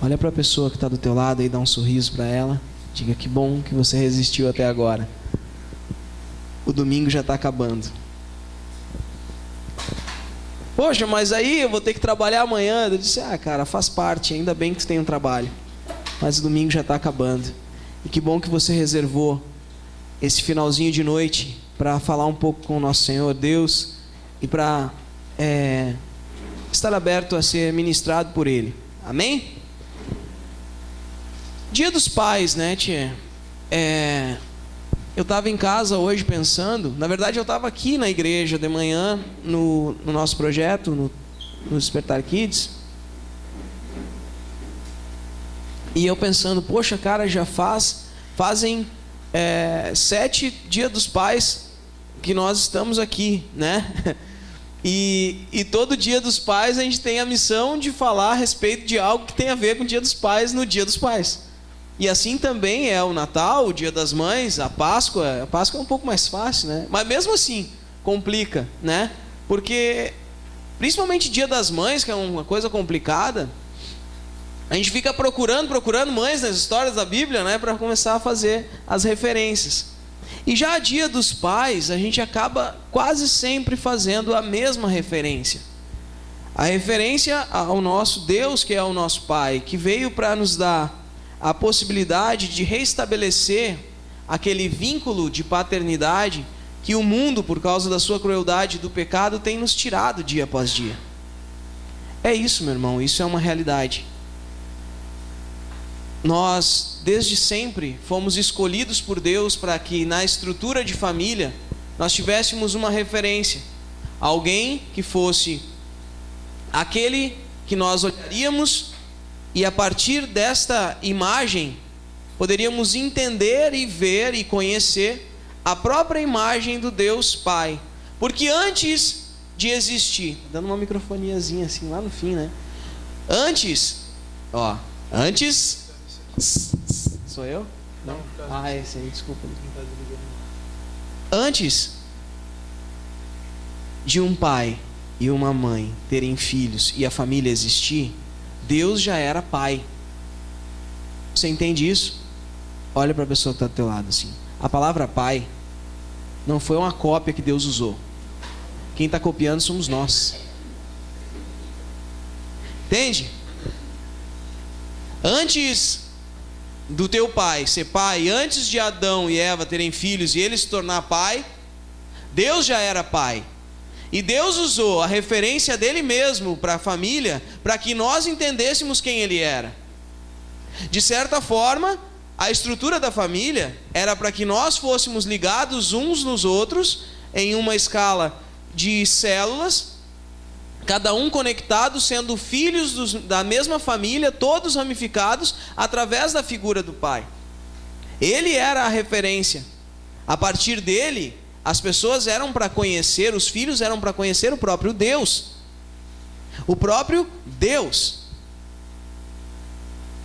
Olha para a pessoa que está do teu lado e dá um sorriso para ela. Diga que bom que você resistiu até agora. O domingo já está acabando. Poxa, mas aí eu vou ter que trabalhar amanhã. Eu disse, cara, faz parte, ainda bem que tu tem um trabalho. Mas o domingo já está acabando. E que bom que você reservou esse finalzinho de noite para falar um pouco com o nosso Senhor Deus e para estar aberto a ser ministrado por Ele. Amém? Dia dos Pais, né, tia? Eu estava em casa hoje pensando, na verdade eu estava aqui na igreja de manhã, no nosso projeto, no Despertar Kids. E eu pensando, poxa, cara, já fazem 7 Dia dos Pais que nós estamos aqui, né? E todo Dia dos Pais a gente tem a missão de falar a respeito de algo que tem a ver com o Dia dos Pais no Dia dos Pais. E assim também é o Natal, o Dia das Mães, a Páscoa. A Páscoa é um pouco mais fácil, né? Mas mesmo assim, complica, né? Porque, principalmente Dia das Mães, que é uma coisa complicada, a gente fica procurando mães nas histórias da Bíblia, né? Para começar a fazer as referências. E já Dia dos Pais, a gente acaba quase sempre fazendo a mesma referência. A referência ao nosso Deus, que é o nosso Pai, que veio para nos dar a possibilidade de restabelecer aquele vínculo de paternidade que o mundo, por causa da sua crueldade e do pecado, tem nos tirado dia após dia. É isso, meu irmão, isso é uma realidade. Nós, desde sempre, fomos escolhidos por Deus para que na estrutura de família nós tivéssemos uma referência. Alguém que fosse aquele que nós olharíamos e a partir desta imagem poderíamos entender e ver e conhecer a própria imagem do Deus Pai. Porque antes de existir, dando uma microfoniazinha assim lá no fim, né? Antes, sou eu? Não? Esse aí, desculpa. Antes de um pai e uma mãe terem filhos e a família existir, Deus já era pai. Você entende isso? Olha para a pessoa que está do teu lado assim. A palavra pai não foi uma cópia que Deus usou. Quem está copiando somos nós. Entende? Antes do teu pai ser pai, antes de Adão e Eva terem filhos e ele se tornar pai, Deus já era pai. E Deus usou a referência dele mesmo para a família, para que nós entendêssemos quem ele era. De certa forma, a estrutura da família era para que nós fôssemos ligados uns nos outros, em uma escala de células, cada um conectado, sendo filhos da mesma família, todos ramificados, através da figura do pai. Ele era a referência. A partir dele, as pessoas eram para conhecer, os filhos eram para conhecer o próprio Deus. O próprio Deus.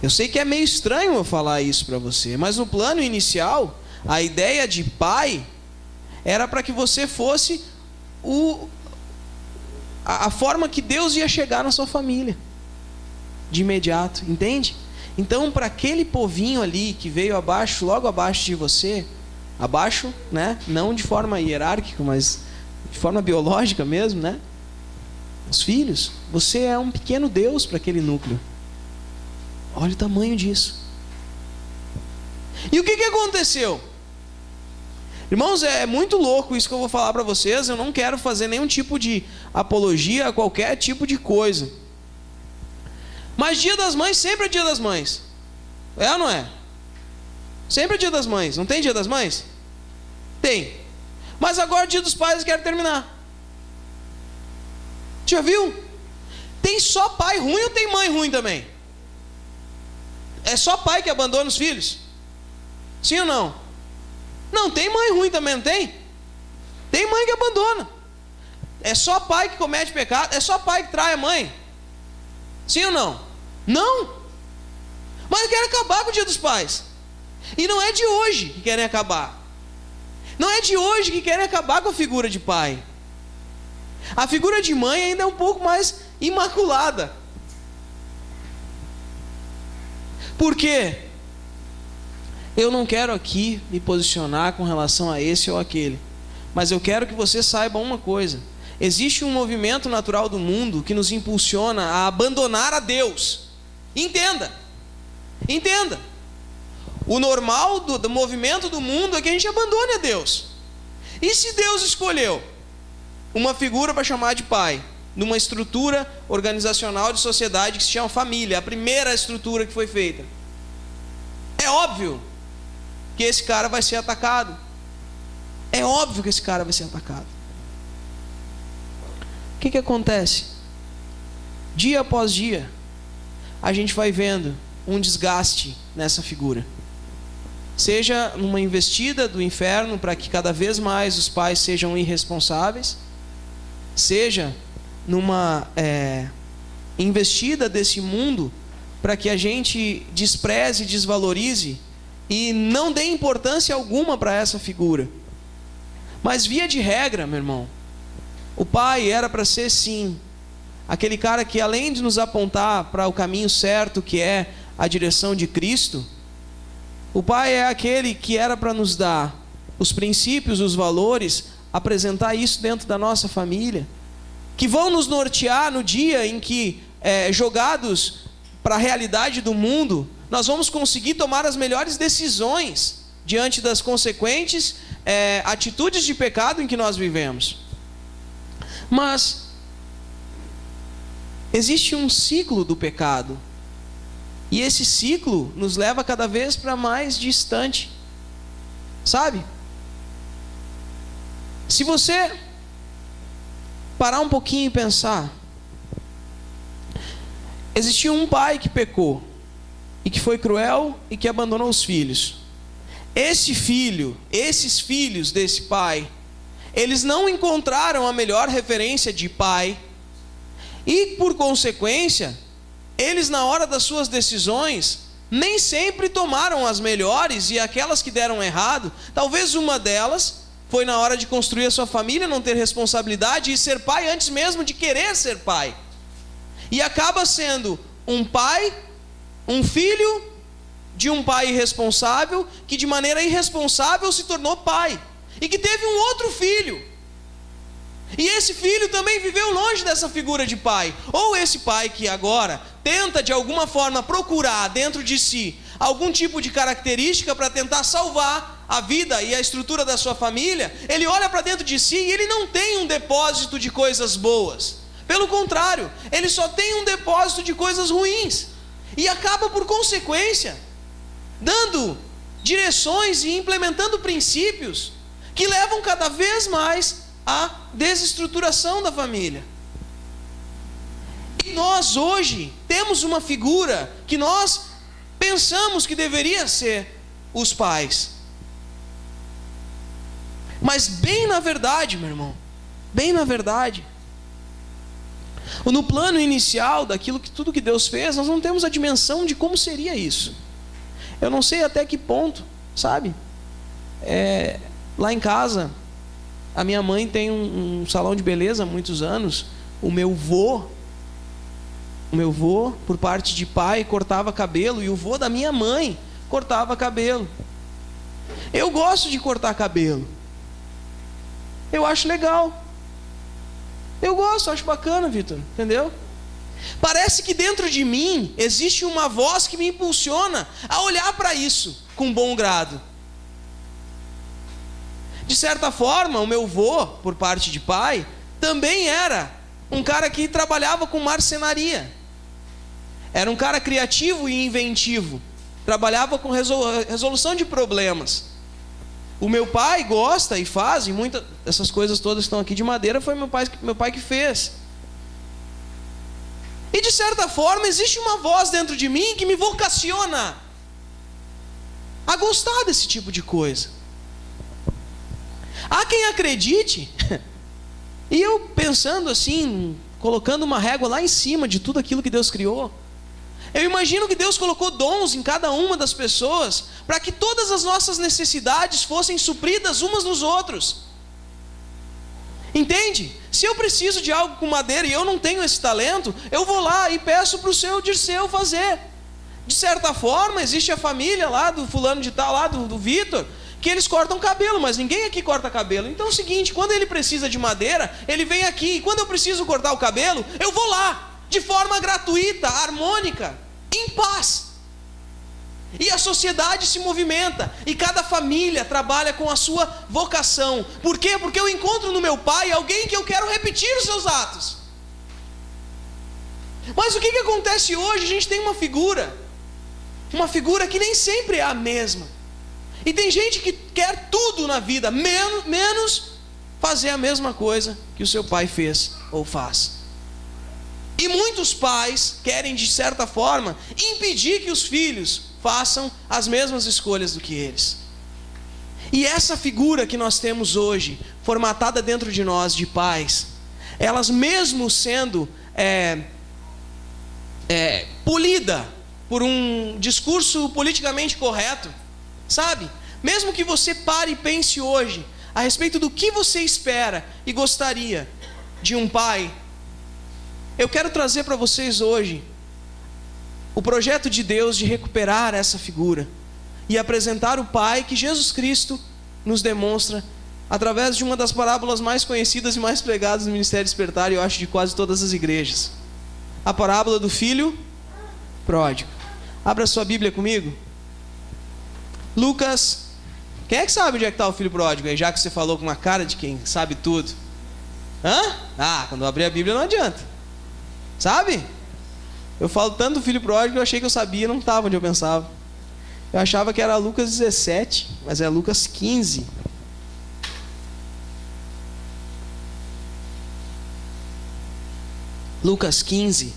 Eu sei que é meio estranho eu falar isso para você, mas no plano inicial, a ideia de pai era para que você fosse a forma que Deus ia chegar na sua família. De imediato, entende? Então, para aquele povinho ali que veio abaixo, logo abaixo de você, abaixo, né? Não de forma hierárquica, mas de forma biológica mesmo, né? Os filhos, você é um pequeno Deus para aquele núcleo. Olha o tamanho disso. E o que aconteceu? Irmãos, é muito louco isso que eu vou falar para vocês. Eu não quero fazer nenhum tipo de apologia a qualquer tipo de coisa. Mas Dia das Mães sempre é Dia das Mães. É ou não é? Sempre é Dia das Mães. Não tem Dia das Mães? Tem. Mas agora Dia dos Pais eu quero terminar. Já viu? Tem só pai ruim ou tem mãe ruim também? É só pai que abandona os filhos? Sim ou não? Não, tem mãe ruim também, não tem? Tem mãe que abandona. É só pai que comete pecado? É só pai que trai a mãe? Sim ou não? Não. Mas querem acabar com o Dia dos Pais. E não é de hoje que querem acabar. Não é de hoje que querem acabar com a figura de pai. A figura de mãe ainda é um pouco mais imaculada. Por quê? Eu não quero aqui me posicionar com relação a esse ou aquele, mas eu quero que você saiba uma coisa: existe um movimento natural do mundo que nos impulsiona a abandonar a Deus. Entenda, entenda. O normal do movimento do mundo é que a gente abandone a Deus. E se Deus escolheu uma figura para chamar de pai, numa estrutura organizacional de sociedade que se chama família, a primeira estrutura que foi feita, é óbvio que esse cara vai ser atacado. É óbvio que esse cara vai ser atacado. O que acontece? Dia após dia, a gente vai vendo um desgaste nessa figura. Seja numa investida do inferno para que cada vez mais os pais sejam irresponsáveis, seja numa investida desse mundo para que a gente despreze, desvalorize e não dê importância alguma para essa figura. Mas via de regra, meu irmão, o pai era para ser, sim, aquele cara que, além de nos apontar para o caminho certo, que é a direção de Cristo, o pai é aquele que era para nos dar os princípios, os valores, apresentar isso dentro da nossa família, que vão nos nortear no dia em que, jogados para a realidade do mundo, nós vamos conseguir tomar as melhores decisões diante das consequentes atitudes de pecado em que nós vivemos. Mas existe um ciclo do pecado, e esse ciclo nos leva cada vez para mais distante, sabe? Se você parar um pouquinho e pensar, existiu um pai que pecou e que foi cruel e que abandonou os filhos. Esses filhos desse pai, eles não encontraram a melhor referência de pai e, por consequência, eles, na hora das suas decisões, nem sempre tomaram as melhores, e aquelas que deram errado, talvez uma delas foi na hora de construir a sua família, não ter responsabilidade e ser pai antes mesmo de querer ser pai. E acaba sendo um pai, um filho de um pai irresponsável, que de maneira irresponsável se tornou pai, e que teve um outro filho. E esse filho também viveu longe dessa figura de pai. Ou esse pai que agora tenta de alguma forma procurar dentro de si algum tipo de característica para tentar salvar a vida e a estrutura da sua família, ele olha para dentro de si e ele não tem um depósito de coisas boas. Pelo contrário, ele só tem um depósito de coisas ruins. E acaba, por consequência, dando direções e implementando princípios que levam cada vez mais à desestruturação da família. E nós hoje temos uma figura que nós pensamos que deveria ser os pais. Mas bem na verdade, meu irmão, bem na verdade, no plano inicial daquilo que tudo que Deus fez, nós não temos a dimensão de como seria isso. Eu não sei até que ponto, sabe? Lá em casa, a minha mãe tem um salão de beleza há muitos anos. O meu vô, por parte de pai, cortava cabelo, e o vô da minha mãe cortava cabelo. Eu gosto de cortar cabelo. Eu acho legal. Eu gosto, acho bacana, Vitor, entendeu? Parece que dentro de mim existe uma voz que me impulsiona a olhar para isso com bom grado. De certa forma, o meu vô, por parte de pai, também era um cara que trabalhava com marcenaria. Era um cara criativo e inventivo. Trabalhava com resolução de problemas. O meu pai gosta e faz, e muitas dessas coisas todas que estão aqui de madeira foi meu pai que fez. E de certa forma existe uma voz dentro de mim que me vocaciona a gostar desse tipo de coisa. Há quem acredite, e eu pensando assim, colocando uma régua lá em cima de tudo aquilo que Deus criou, eu imagino que Deus colocou dons em cada uma das pessoas para que todas as nossas necessidades fossem supridas umas nos outros. Entende? Se eu preciso de algo com madeira e eu não tenho esse talento, eu vou lá e peço para o seu Dirceu fazer. De certa forma, existe a família lá do fulano de tal, lá do Vitor, que eles cortam cabelo, mas ninguém aqui corta cabelo. Então é o seguinte, quando ele precisa de madeira, ele vem aqui. E quando eu preciso cortar o cabelo, eu vou lá, de forma gratuita, harmônica, em paz. E a sociedade se movimenta, e cada família trabalha com a sua vocação. Por quê? Porque eu encontro no meu pai alguém que eu quero repetir os seus atos. Mas o que acontece hoje? A gente tem uma figura que nem sempre é a mesma. E tem gente que quer tudo na vida, menos fazer a mesma coisa que o seu pai fez ou faz. E muitos pais querem, de certa forma, impedir que os filhos façam as mesmas escolhas do que eles. E essa figura que nós temos hoje, formatada dentro de nós de pais, elas mesmo sendo polida por um discurso politicamente correto, sabe? Mesmo que você pare e pense hoje a respeito do que você espera e gostaria de um pai, eu quero trazer para vocês hoje o projeto de Deus de recuperar essa figura e apresentar o Pai que Jesus Cristo nos demonstra através de uma das parábolas mais conhecidas e mais pregadas no Ministério Despertar, e eu acho de quase todas as igrejas. A parábola do filho pródigo. Abra sua Bíblia comigo. Lucas. Quem é que sabe onde é que está o filho pródigo aí, já que você falou com uma cara de quem sabe tudo? Quando eu abrir a Bíblia não adianta. Sabe? Eu falo tanto do filho pródigo, eu achei que eu sabia, não estava onde eu pensava. Eu achava que era Lucas 17, mas é Lucas 15. Lucas 15.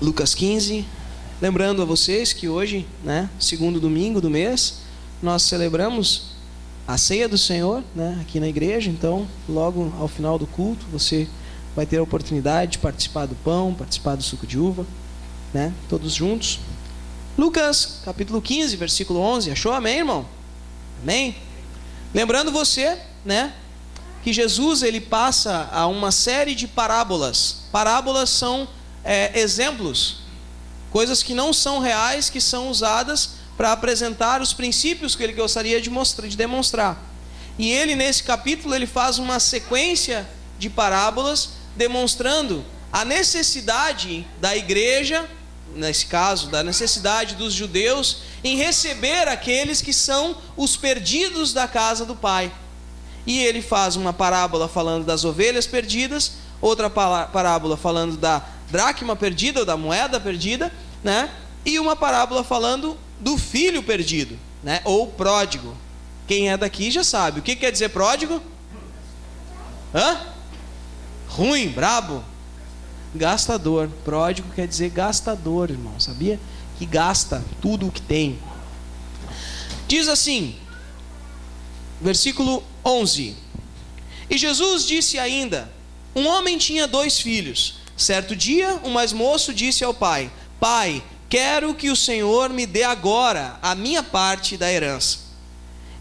Lucas 15. Lembrando a vocês que hoje, segundo domingo do mês, nós celebramos a ceia do Senhor, aqui na igreja. Então, logo ao final do culto, você vai ter a oportunidade de participar do pão, participar do suco de uva, todos juntos. Lucas, capítulo 15, versículo 11. Achou? Amém, irmão? Amém? Lembrando você, que Jesus, ele passa a uma série de parábolas. Parábolas são exemplos, coisas que não são reais, que são usadas para apresentar os princípios que ele gostaria de demonstrar. E ele, nesse capítulo, ele faz uma sequência de parábolas demonstrando a necessidade da igreja, nesse caso, da necessidade dos judeus em receber aqueles que são os perdidos da casa do Pai. E ele faz uma parábola falando das ovelhas perdidas, outra parábola falando da dracma perdida ou da moeda perdida, e uma parábola falando do filho perdido, ou pródigo. Quem é daqui já sabe. O que quer dizer pródigo? Ruim, brabo, gastador. Pródigo quer dizer gastador, irmão. Sabia? Que gasta tudo o que tem. Diz assim, versículo 11. E Jesus disse ainda: um homem tinha 2 filhos. Certo dia, o mais moço disse ao pai: Pai, quero que o Senhor me dê agora a minha parte da herança.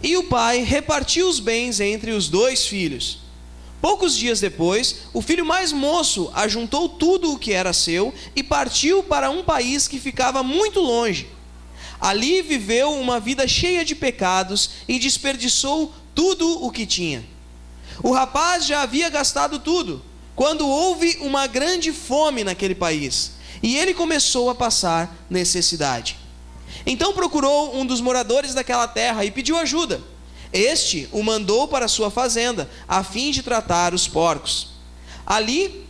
E o pai repartiu os bens entre os 2 filhos. Poucos dias depois, o filho mais moço ajuntou tudo o que era seu e partiu para um país que ficava muito longe. Ali viveu uma vida cheia de pecados e desperdiçou tudo o que tinha. O rapaz já havia gastado tudo, quando houve uma grande fome naquele país, e ele começou a passar necessidade. Então procurou um dos moradores daquela terra e pediu ajuda. Este o mandou para sua fazenda, a fim de tratar os porcos. Ali,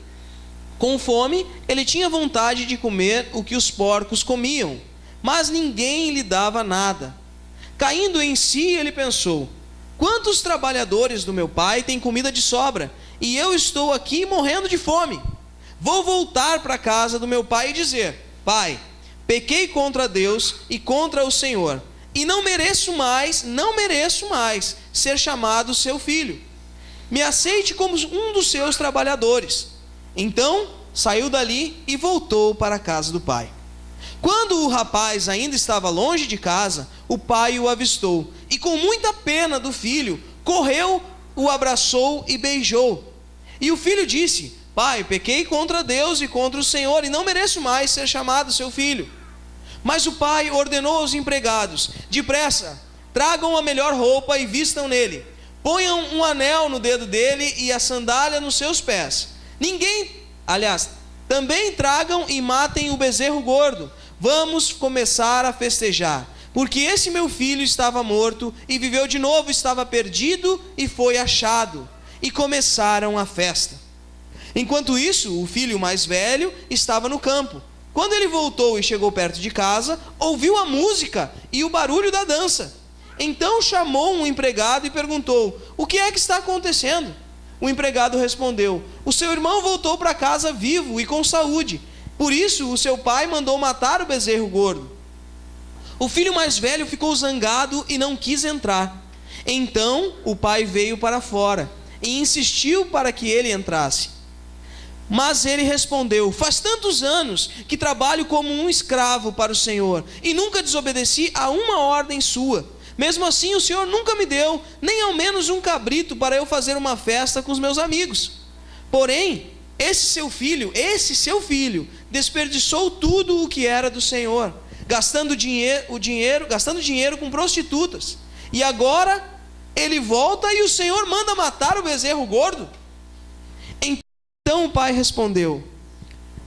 com fome, ele tinha vontade de comer o que os porcos comiam, mas ninguém lhe dava nada. Caindo em si, ele pensou: quantos trabalhadores do meu pai têm comida de sobra, e eu estou aqui morrendo de fome? Vou voltar para a casa do meu pai e dizer: Pai, pequei contra Deus e contra o Senhor, e não mereço mais ser chamado seu filho. Me aceite como um dos seus trabalhadores. Então saiu dali e voltou para a casa do pai. Quando o rapaz ainda estava longe de casa, o pai o avistou, e com muita pena do filho, correu, o abraçou e beijou. E o filho disse: pai, pequei contra Deus e contra o Senhor, e não mereço mais ser chamado seu filho. Mas o pai ordenou aos empregados: depressa, tragam a melhor roupa e vistam nele. Ponham um anel no dedo dele e a sandália nos seus pés. Também tragam e matem o bezerro gordo. Vamos começar a festejar. Porque esse meu filho estava morto e viveu de novo, estava perdido e foi achado. E começaram a festa. Enquanto isso, o filho mais velho estava no campo. Quando ele voltou e chegou perto de casa, ouviu a música e o barulho da dança. Então chamou um empregado e perguntou: o que é que está acontecendo? O empregado respondeu: o seu irmão voltou para casa vivo e com saúde. Por isso o seu pai mandou matar o bezerro gordo. O filho mais velho ficou zangado e não quis entrar. Então o pai veio para fora e insistiu para que ele entrasse. Mas ele respondeu: faz tantos anos que trabalho como um escravo para o Senhor e nunca desobedeci a uma ordem sua. Mesmo assim o Senhor nunca me deu nem ao menos um cabrito para eu fazer uma festa com os meus amigos. Porém, esse seu filho, desperdiçou tudo o que era do Senhor, gastando dinheiro com prostitutas. E agora ele volta e o Senhor manda matar o bezerro gordo. Então o pai respondeu: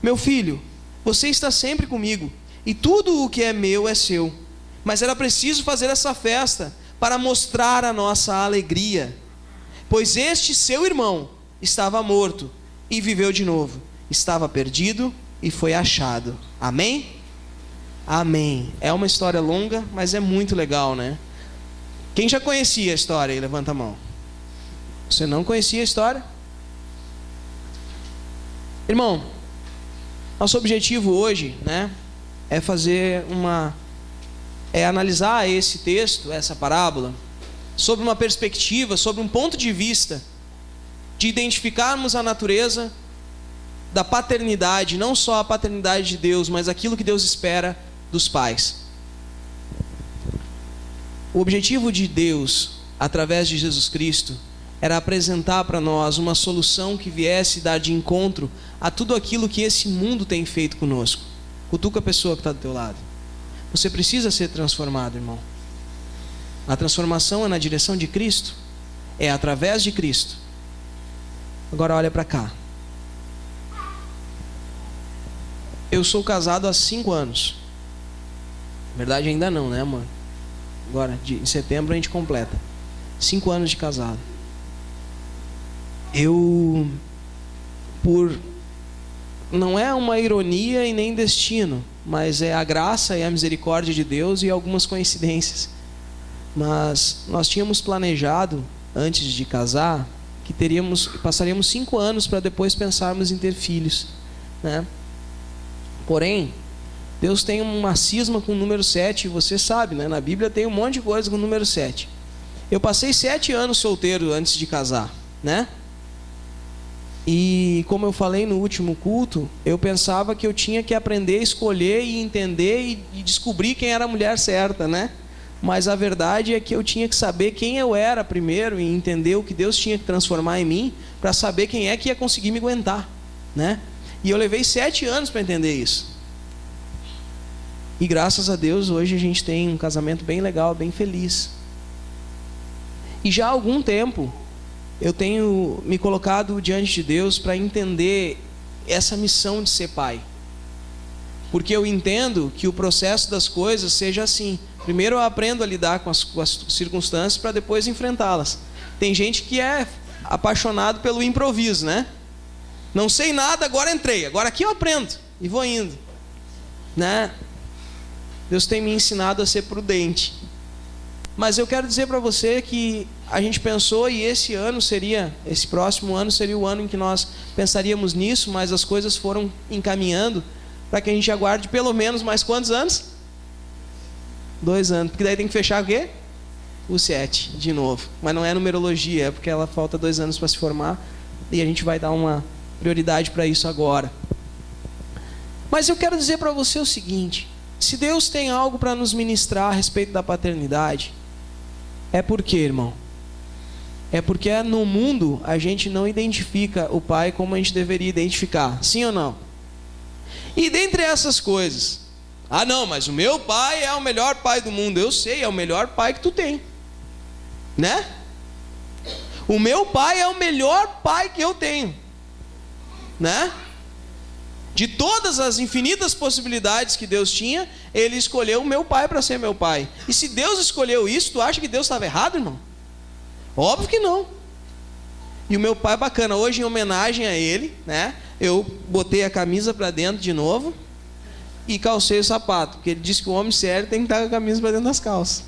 meu filho, você está sempre comigo e tudo o que é meu é seu. Mas era preciso fazer essa festa para mostrar a nossa alegria, pois este seu irmão estava morto e viveu de novo, estava perdido e foi achado. Amém? Amém. É uma história longa, mas é muito legal, né? Quem já conhecia a história aí, levanta a mão. Você não conhecia a história? Irmão, nosso objetivo hoje, né, é analisar esse texto, essa parábola, sob uma perspectiva, sob um ponto de vista de identificarmos a natureza da paternidade, não só a paternidade de Deus, mas aquilo que Deus espera dos pais. O objetivo de Deus, através de Jesus Cristo, era apresentar para nós uma solução que viesse dar de encontro a tudo aquilo que esse mundo tem feito conosco. Cutuca a pessoa que está do teu lado. Você precisa ser transformado, irmão. A transformação é na direção de Cristo, é através de Cristo. Agora olha para cá. Eu sou casado há 5 anos. Na verdade ainda não, né, amor? Agora, em setembro a gente completa 5 anos de casado. Não é uma ironia e nem destino, mas é a graça e a misericórdia de Deus e algumas coincidências. Mas nós tínhamos planejado, antes de casar, que passaríamos 5 anos para depois pensarmos em ter filhos, né? Porém, Deus tem uma cisma com o número 7, você sabe, né? Na Bíblia tem um monte de coisa com o número 7. Eu passei 7 anos solteiro antes de casar, né? E como eu falei no último culto, eu pensava que eu tinha que aprender a escolher e entender e descobrir quem era a mulher certa, né? Mas a verdade é que eu tinha que saber quem eu era primeiro e entender o que Deus tinha que transformar em mim para saber quem é que ia conseguir me aguentar, né? E eu levei 7 anos para entender isso. E graças a Deus hoje a gente tem um casamento bem legal, bem feliz. E já há algum tempo eu tenho me colocado diante de Deus para entender essa missão de ser pai. Porque eu entendo que o processo das coisas seja assim. Primeiro eu aprendo a lidar com as circunstâncias para depois enfrentá-las. Tem gente que é apaixonado pelo improviso, né? Não sei nada, agora entrei. Agora aqui eu aprendo e vou indo, né? Deus tem me ensinado a ser prudente. Mas eu quero dizer para você que a gente pensou e esse próximo ano seria o ano em que nós pensaríamos nisso, mas as coisas foram encaminhando para que a gente aguarde pelo menos mais quantos anos? 2 anos, porque daí tem que fechar o quê? O 7, de novo. Mas não é numerologia, é porque ela falta 2 anos para se formar e a gente vai dar uma prioridade para isso agora. Mas eu quero dizer para você o seguinte: se Deus tem algo para nos ministrar a respeito da paternidade, é porque, irmão, é porque no mundo a gente não identifica o pai como a gente deveria identificar. Sim ou não? E dentre essas coisas, não, mas o meu pai é o melhor pai do mundo. Eu sei, é o melhor pai que tu tem, né? O meu pai é o melhor pai que eu tenho, né? De todas as infinitas possibilidades que Deus tinha, Ele escolheu o meu pai para ser meu pai. E se Deus escolheu isso, tu acha que Deus estava errado, irmão? Óbvio que não. E o meu pai é bacana. Hoje, em homenagem a ele, né, eu botei a camisa para dentro de novo e calcei o sapato, porque ele disse que o homem sério tem que estar com a camisa para dentro das calças,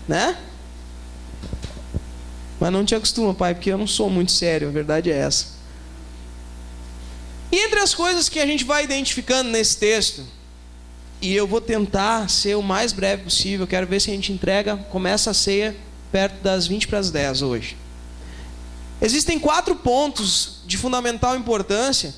né? Mas não te acostuma, pai, porque eu não sou muito sério, a verdade é essa. E entre as coisas que a gente vai identificando nesse texto, e eu vou tentar ser o mais breve possível, quero ver se a gente começa a ceia perto das 9:50 hoje. Existem 4 pontos de fundamental importância,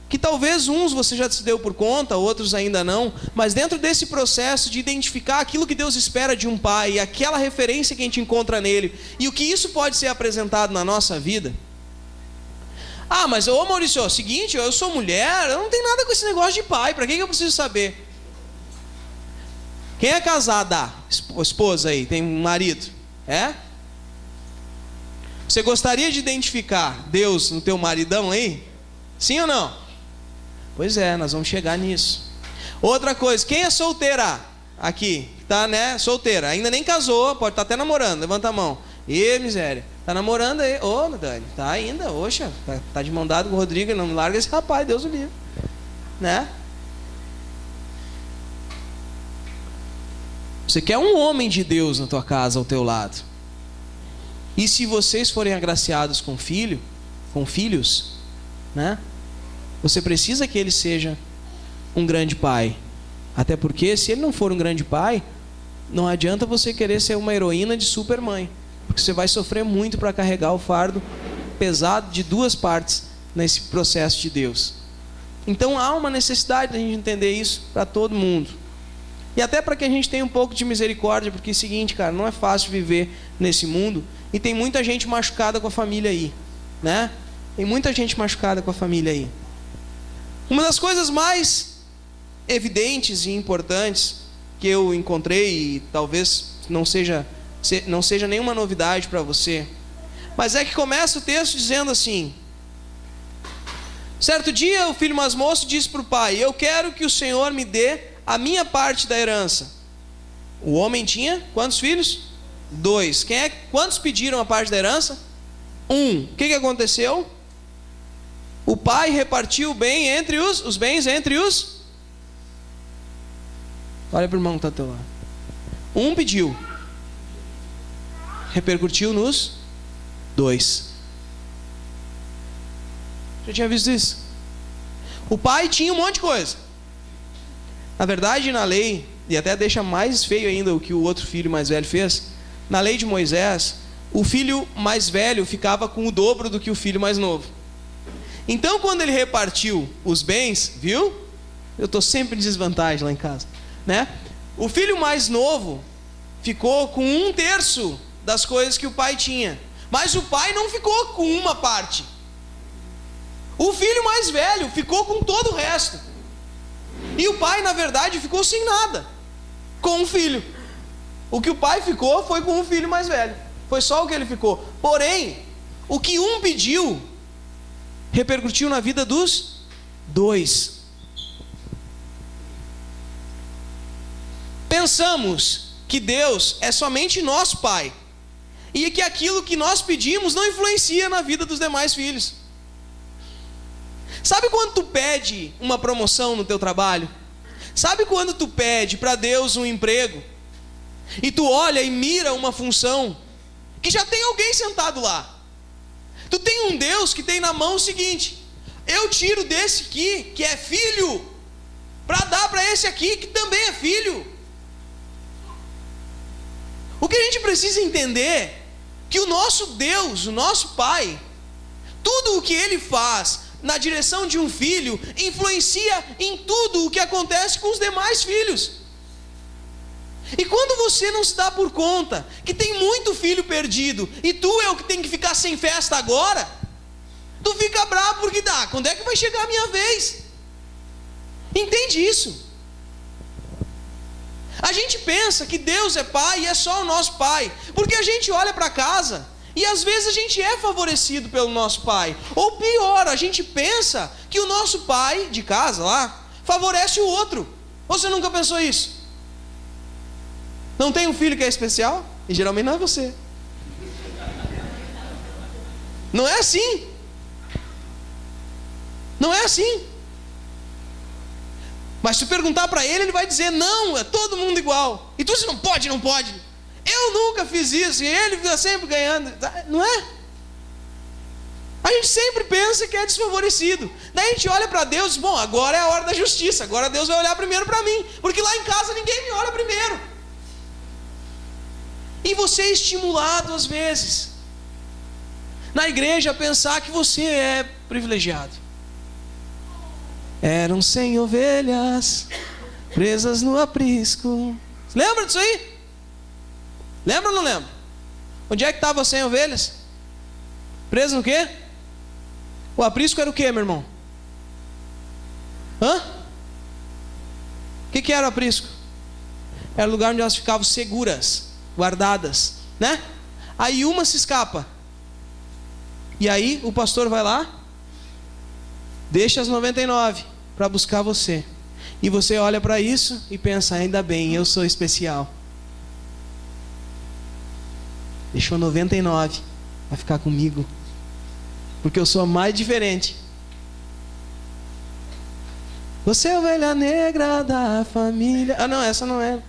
que talvez uns você já se deu por conta, outros ainda não, mas dentro desse processo de identificar aquilo que Deus espera de um pai, e aquela referência que a gente encontra nele, e o que isso pode ser apresentado na nossa vida. Mas ô Maurício, é o seguinte, eu sou mulher, eu não tenho nada com esse negócio de pai, para que eu preciso saber? Quem é casada? Esposa aí, tem um marido? É? Você gostaria de identificar Deus no teu maridão aí? Sim ou não? Pois é, nós vamos chegar nisso. Outra coisa, quem é solteira aqui? Tá, né? Solteira, ainda nem casou, pode estar até namorando, levanta a mão. Miséria, tá namorando aí? Dani, tá ainda, oxa, tá de mão dada com o Rodrigo, não me larga esse rapaz, Deus o livre, né? Você quer um homem de Deus na tua casa, ao teu lado. E se vocês forem agraciados com filhos, né? Você precisa que ele seja um grande pai. Até porque se ele não for um grande pai, não adianta você querer ser uma heroína de super mãe, porque você vai sofrer muito para carregar o fardo pesado de 2 partes nesse processo de Deus. Então há uma necessidade de a gente entender isso para todo mundo. E até para que a gente tenha um pouco de misericórdia, porque é o seguinte, cara, não é fácil viver nesse mundo, e tem muita gente machucada com a família aí, né? Tem muita gente machucada com a família aí. Uma das coisas mais evidentes e importantes que eu encontrei, e talvez não seja nenhuma novidade para você, mas é que começa o texto dizendo assim: certo dia o filho mais moço disse para o pai: eu quero que o Senhor me dê a minha parte da herança. O homem tinha quantos filhos? 2. Quantos pediram a parte da herança? 1. O que aconteceu? O pai repartiu bem entre os bens entre os... Olha para o irmão que está ao teu lado. 1 pediu, repercutiu nos 2. Já tinha visto isso? O pai tinha um monte de coisa. Na verdade, na lei, e até deixa mais feio ainda o que o outro filho mais velho fez, na lei de Moisés, o filho mais velho ficava com o dobro do que o filho mais novo. Então, quando ele repartiu os bens, viu? Eu estou sempre em desvantagem lá em casa, né? O filho mais novo ficou com 1/3 das coisas que o pai tinha, mas o pai não ficou com uma parte. O filho mais velho ficou com todo o resto. E o pai, na verdade, ficou sem nada com o filho. O que o pai ficou foi com o filho mais velho. Foi só o que ele ficou. Porém, o que um pediu repercutiu na vida dos 2. Pensamos que Deus é somente nosso pai, e que aquilo que nós pedimos não influencia na vida dos demais filhos. Sabe quando tu pede uma promoção no teu trabalho? Sabe quando tu pede para Deus um emprego, e tu olha e mira uma função que já tem alguém sentado lá? Tu tem um Deus que tem na mão o seguinte: eu tiro desse aqui, que é filho, para dar para esse aqui, que também é filho. O que a gente precisa entender, que o nosso Deus, o nosso Pai, tudo o que Ele faz na direção de um filho, influencia em tudo o que acontece com os demais filhos. E quando você não se dá por conta que tem muito filho perdido e tu é o que tem que ficar sem festa agora, tu fica bravo porque dá, quando é que vai chegar a minha vez? Entende isso? A gente pensa que Deus é pai e é só o nosso pai, porque a gente olha para casa e às vezes a gente é favorecido pelo nosso pai, ou pior, a gente pensa que o nosso pai de casa lá favorece o outro. Você nunca pensou isso? Não tem um filho que é especial? E geralmente não é você. Não é assim. Não é assim. Mas se perguntar para ele, ele vai dizer, não, é todo mundo igual. E tu diz, não pode, não pode. Eu nunca fiz isso, e ele fica sempre ganhando. Não é? A gente sempre pensa que é desfavorecido. Daí a gente olha para Deus, bom, agora é a hora da justiça, agora Deus vai olhar primeiro para mim, porque lá em casa ninguém me olha primeiro. E você é estimulado às vezes, na igreja, a pensar que você é privilegiado. Eram 100 ovelhas presas no aprisco. Lembra disso aí? Lembra ou não lembra? Onde é que estavam as 100 ovelhas? Presas no quê? O aprisco era o quê, meu irmão? Hã? O que era o aprisco? Era o lugar onde elas ficavam seguras, guardadas, né? Aí uma se escapa. E aí o pastor vai lá, deixa as 99 para buscar você. E você olha para isso e pensa, ainda bem, eu sou especial. Deixou 99 para ficar comigo, porque eu sou a mais diferente. Você é a ovelha negra da família. Ah não, essa não é.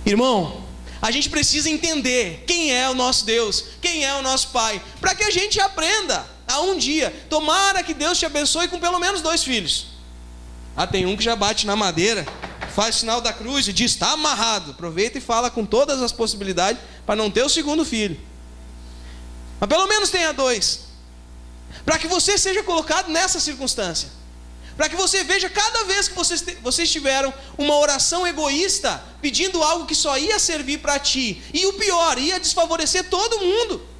Irmão, a gente precisa entender quem é o nosso Deus, quem é o nosso Pai, para que a gente aprenda a um dia. Tomara que Deus te abençoe com pelo menos 2 filhos. Ah, tem um que já bate na madeira, faz sinal da cruz e diz, está amarrado. Aproveita e fala com todas as possibilidades para não ter o segundo filho. Mas pelo menos tenha 2, para que você seja colocado nessa circunstância, para que você veja cada vez que vocês tiveram uma oração egoísta, pedindo algo que só ia servir para ti, e o pior, ia desfavorecer todo mundo.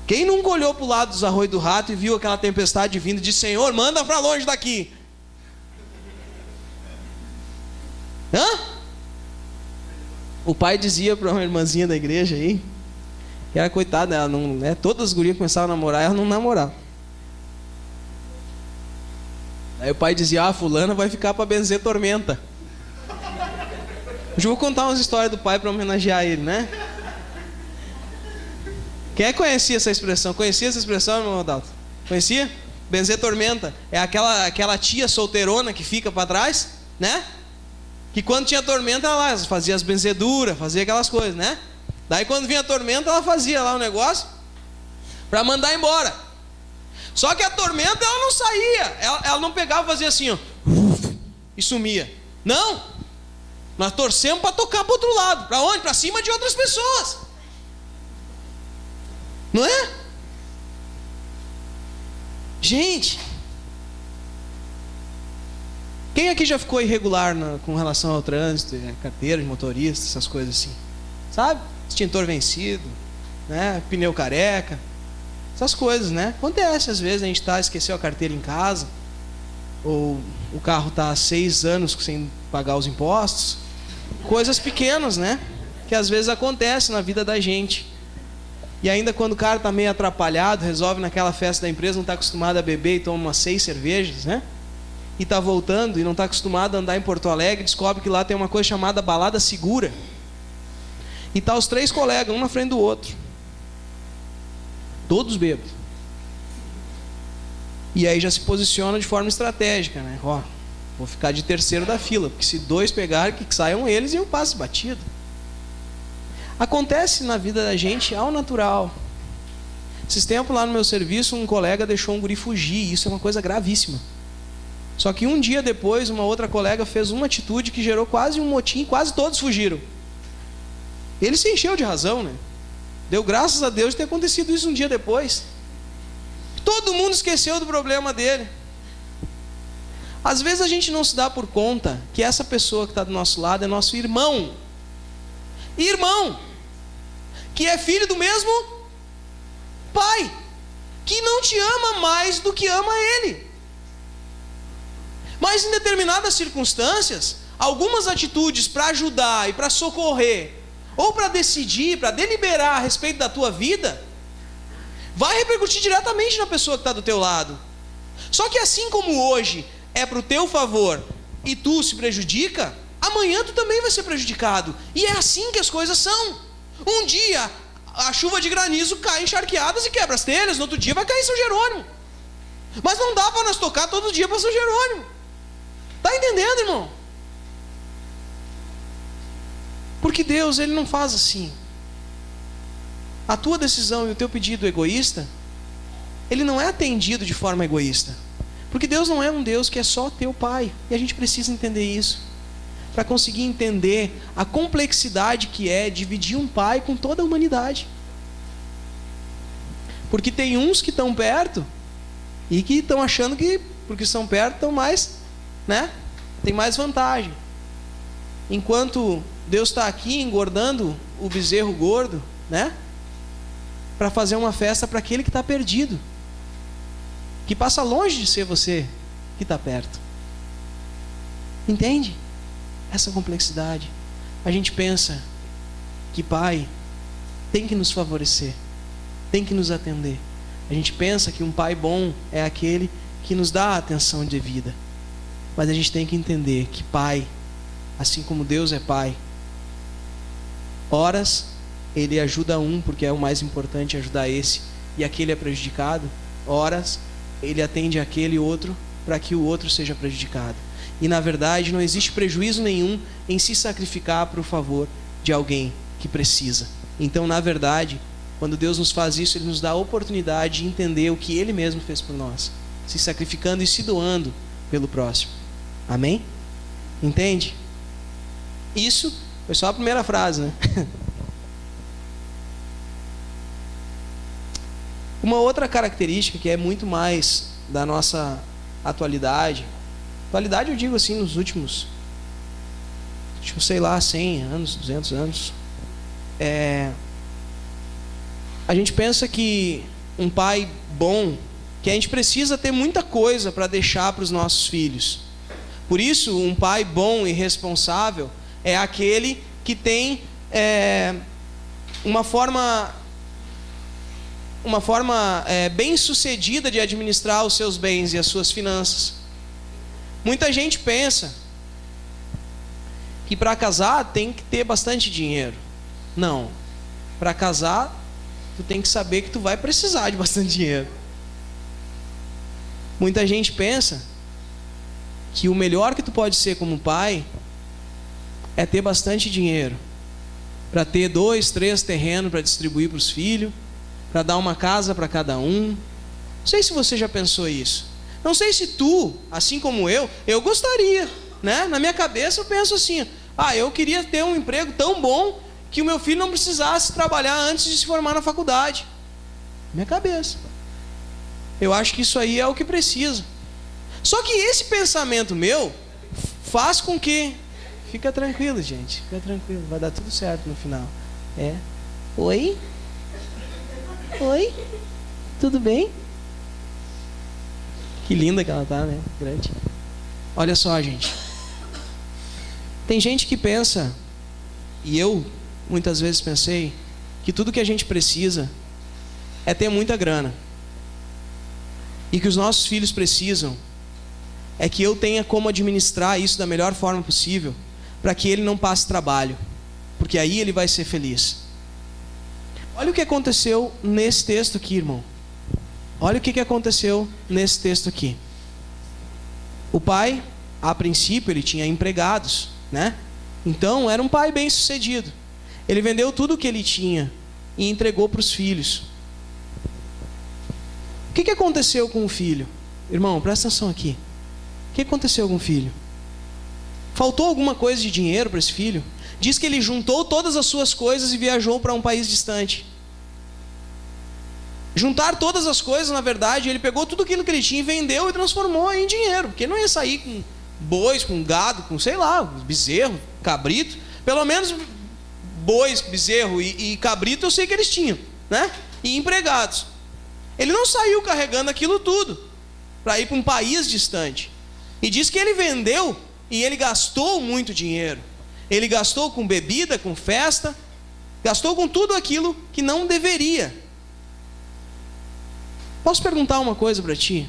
Quem nunca olhou para o lado dos arroios do rato e viu aquela tempestade vindo e disse, Senhor, manda para longe daqui? Hã? O pai dizia para uma irmãzinha da igreja aí, que era coitada, ela não, né, todas as gurias começavam a namorar, ela não namorava. Aí o pai dizia, ah, fulana vai ficar para benzer tormenta. Hoje eu vou contar umas histórias do pai para homenagear ele, né? Quem é que conhecia essa expressão? Conhecia essa expressão, irmão Adalto? Conhecia? Benzer tormenta. É aquela tia solteirona que fica para trás, né? Que quando tinha tormenta, ela fazia as benzeduras, fazia aquelas coisas, né? Daí quando vinha a tormenta, ela fazia lá um negócio para mandar embora. Só que a tormenta, ela não saía. Ela não pegava e fazia assim, ó, e sumia. Não! Nós torcemos para tocar para o outro lado. Para onde? Para cima de outras pessoas. Não é? Gente, quem aqui já ficou irregular com relação ao trânsito, carteira de motorista, essas coisas assim? Sabe? Extintor vencido, né? Pneu careca, essas coisas, né? Acontece às vezes, a gente esqueceu a carteira em casa, ou o carro está há 6 anos sem pagar os impostos. Coisas pequenas, né? Que às vezes acontecem na vida da gente. E ainda quando o cara está meio atrapalhado, resolve naquela festa da empresa, não está acostumado a beber e toma umas 6 cervejas, né? E está voltando e não está acostumado a andar em Porto Alegre, descobre que lá tem uma coisa chamada balada segura. E tá os 3 colegas, um na frente do outro. Todos bêbados. E aí já se posiciona de forma estratégica, né? Ó, vou ficar de terceiro da fila, porque se 2 pegarem, que saiam eles e eu passo batido. Acontece na vida da gente ao natural. Esses tempos lá no meu serviço, um colega deixou um guri fugir. Isso é uma coisa gravíssima. Só que um dia depois, uma outra colega fez uma atitude que gerou quase um motim, quase todos fugiram. Ele se encheu de razão, né? Deu graças a Deus de ter acontecido isso um dia depois. Todo mundo esqueceu do problema dele. Às vezes a gente não se dá por conta que essa pessoa que está do nosso lado é nosso irmão. Irmão, que é filho do mesmo pai, que não te ama mais do que ama ele. Mas em determinadas circunstâncias, algumas atitudes para ajudar e para socorrer, ou para decidir, para deliberar a respeito da tua vida, vai repercutir diretamente na pessoa que está do teu lado. Só que assim como hoje é para o teu favor e tu se prejudica, amanhã tu também vai ser prejudicado. E é assim que as coisas são. Um dia a chuva de granizo cai encharqueadas e quebra as telhas, no outro dia vai cair São Jerônimo. Mas não dá para nós tocar todo dia para São Jerônimo. Está entendendo, irmão? Porque Deus, Ele não faz assim. A tua decisão e o teu pedido egoísta, ele não é atendido de forma egoísta. Porque Deus não é um Deus que é só teu pai. E a gente precisa entender isso, para conseguir entender a complexidade que é dividir um pai com toda a humanidade. Porque tem uns que estão perto e que estão achando que, porque estão perto, estão mais, né? Tem mais vantagem. Enquanto Deus está aqui engordando o bezerro gordo, né? Para fazer uma festa para aquele que está perdido, que passa longe de ser você que está perto. Entende? Essa complexidade. A gente pensa que pai tem que nos favorecer, tem que nos atender. A gente pensa que um pai bom é aquele que nos dá a atenção devida. Mas a gente tem que entender que pai, assim como Deus é pai, horas ele ajuda um porque é o mais importante ajudar esse, e aquele é prejudicado. Horas ele atende aquele outro para que o outro seja prejudicado. E na verdade não existe prejuízo nenhum em se sacrificar para o favor de alguém que precisa. Então na verdade, quando Deus nos faz isso, Ele nos dá a oportunidade de entender o que Ele mesmo fez por nós, se sacrificando e se doando pelo próximo. Amém? Entende? Isso foi só a primeira frase, né? Uma outra característica que é muito mais da nossa atualidade eu digo assim, nos últimos, sei lá, 100 anos, 200 anos, a gente pensa que um pai bom, que a gente precisa ter muita coisa para deixar para os nossos filhos. Por isso, um pai bom e responsável é aquele que tem uma forma bem sucedida de administrar os seus bens e as suas finanças. Muita gente pensa que para casar tem que ter bastante dinheiro. Não. Para casar, tu tem que saber que tu vai precisar de bastante dinheiro. Muita gente pensa que o melhor que tu pode ser como pai é ter bastante dinheiro, para ter 2, 3 terrenos para distribuir para os filhos, para dar uma casa para cada um. Não sei se você já pensou isso. Não sei se tu, assim como eu gostaria, né? Na minha cabeça eu penso assim: eu queria ter um emprego tão bom que o meu filho não precisasse trabalhar antes de se formar na faculdade. Minha cabeça. Eu acho que isso aí é o que precisa. Só que esse pensamento meu faz com que... Fica tranquilo, gente. Fica tranquilo. Vai dar tudo certo no final. Oi? Oi? Tudo bem? Que linda que ela tá, né? Grande. Olha só, gente. Tem gente que pensa, e eu muitas vezes pensei, que tudo que a gente precisa é ter muita grana. E que os nossos filhos precisam é que eu tenha como administrar isso da melhor forma possível, para que ele não passe trabalho, porque aí ele vai ser feliz. Olha o que aconteceu nesse texto aqui, irmão. Olha o que aconteceu nesse texto aqui. O pai, a princípio, ele tinha empregados, né? Então, era um pai bem sucedido. Ele vendeu tudo o que ele tinha e entregou para os filhos. O que aconteceu com o filho? Irmão, presta atenção aqui. O que aconteceu com o filho? Faltou alguma coisa de dinheiro para esse filho? Diz que ele juntou todas as suas coisas e viajou para um país distante. juntar todas as coisas, na verdade, ele pegou tudo aquilo que ele tinha e vendeu e transformou em dinheiro, porque não ia sair com bois, com gado, com sei lá, bezerro, cabrito. Pelo menos bois, bezerro e cabrito eu sei que eles tinham, né? E empregados. Ele não saiu carregando aquilo tudo para ir para um país distante. E diz que ele vendeu e ele gastou muito dinheiro. Ele gastou com bebida, com festa, gastou com tudo aquilo que não deveria. Posso perguntar uma coisa para ti?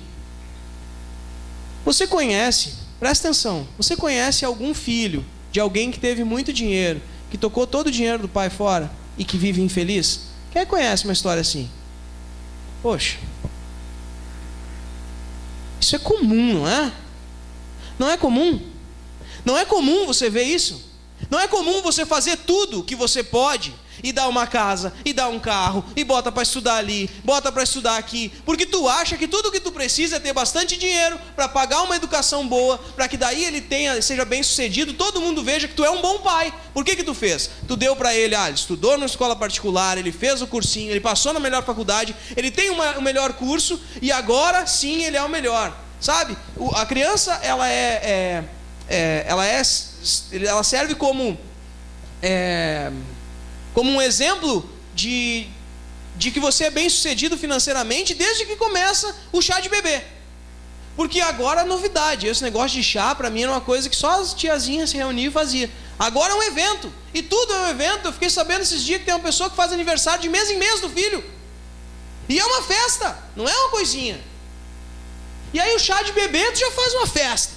Você conhece, presta atenção, você conhece algum filho de alguém que teve muito dinheiro, que tocou todo o dinheiro do pai fora e que vive infeliz? Quem conhece uma história assim? Poxa, isso é comum, não é? Não é comum? Não é comum você ver isso? Não é comum você fazer tudo que você pode e dar uma casa, e dar um carro, e bota para estudar ali, bota para estudar aqui, porque tu acha que tudo que tu precisa é ter bastante dinheiro para pagar uma educação boa, para que daí ele seja bem sucedido, todo mundo veja que tu é um bom pai. Por que tu fez? Tu deu para ele, ele estudou numa escola particular, ele fez o cursinho, ele passou na melhor faculdade, ele tem o melhor curso, e agora sim ele é o melhor. Sabe? A criança, ela serve como um exemplo de que você é bem sucedido financeiramente desde que começa o chá de bebê. Porque agora é novidade. Esse negócio de chá para mim era uma coisa que só as tiazinhas se reuniam e faziam. Agora é um evento, e tudo é um evento. Eu fiquei sabendo esses dias que tem uma pessoa que faz aniversário de mês em mês do filho, e é uma festa, não é uma coisinha. E aí o chá de bebê tu já faz uma festa,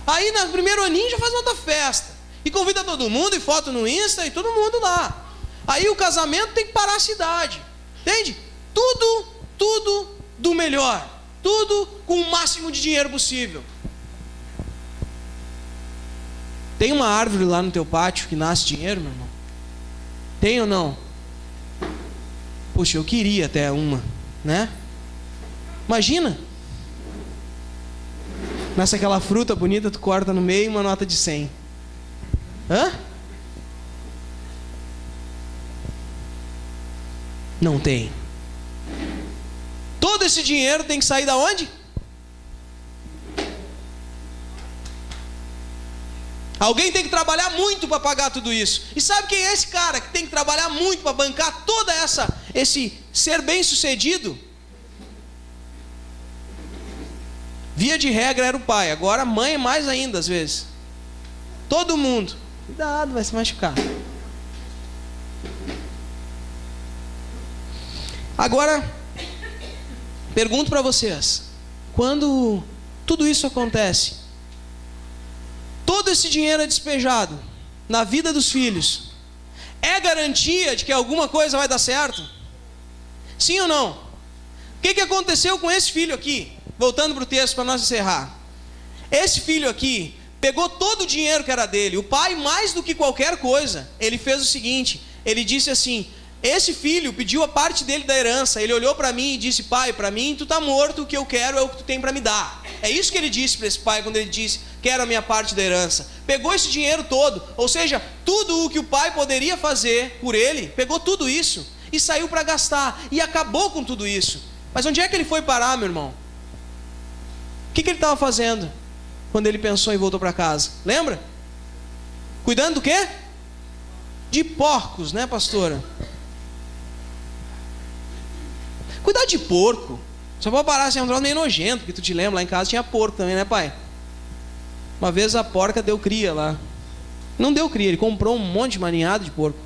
aí no primeiro aninho já faz outra festa, e convida todo mundo, e foto no Insta, e todo mundo lá. Aí o casamento tem que parar a cidade, entende? Tudo do melhor, tudo com o máximo de dinheiro possível. Tem uma árvore lá no teu pátio que nasce dinheiro, meu irmão? Tem ou não? Puxa, eu queria até uma, né? Imagina, nasce aquela fruta bonita, tu corta no meio, uma nota de 100. Hã? Não tem. Todo esse dinheiro tem que sair da onde? Alguém tem que trabalhar muito para pagar tudo isso. E sabe quem é esse cara que tem que trabalhar muito para bancar toda esse ser bem sucedido? Via de regra era o pai. Agora a mãe mais ainda às vezes. Todo mundo. Cuidado, vai se machucar. Agora, pergunto para vocês: quando tudo isso acontece, todo esse dinheiro é despejado na vida dos filhos, é garantia de que alguma coisa vai dar certo? Sim ou não? O que aconteceu com esse filho aqui? Voltando para o texto para nós encerrar. Esse filho aqui pegou todo o dinheiro que era dele. O pai, mais do que qualquer coisa, ele fez o seguinte: ele disse assim: esse filho pediu a parte dele da herança. Ele olhou para mim e disse: pai, para mim tu está morto, o que eu quero é o que tu tem para me dar. É isso que ele disse para esse pai quando ele disse: quero a minha parte da herança. Pegou esse dinheiro todo, ou seja, tudo o que o pai poderia fazer por ele, pegou tudo isso e saiu para gastar, e acabou com tudo isso. Mas onde é que ele foi parar, meu irmão? O que ele estava fazendo quando ele pensou e voltou para casa? Lembra? Cuidando do quê? De porcos, né, pastora? Cuidar de porco. Só pode parar assim, é um troço meio nojento, porque tu te lembra, lá em casa tinha porco também, né, pai? Uma vez a porca deu cria lá. Não deu cria, ele comprou um monte de maninhado de porco.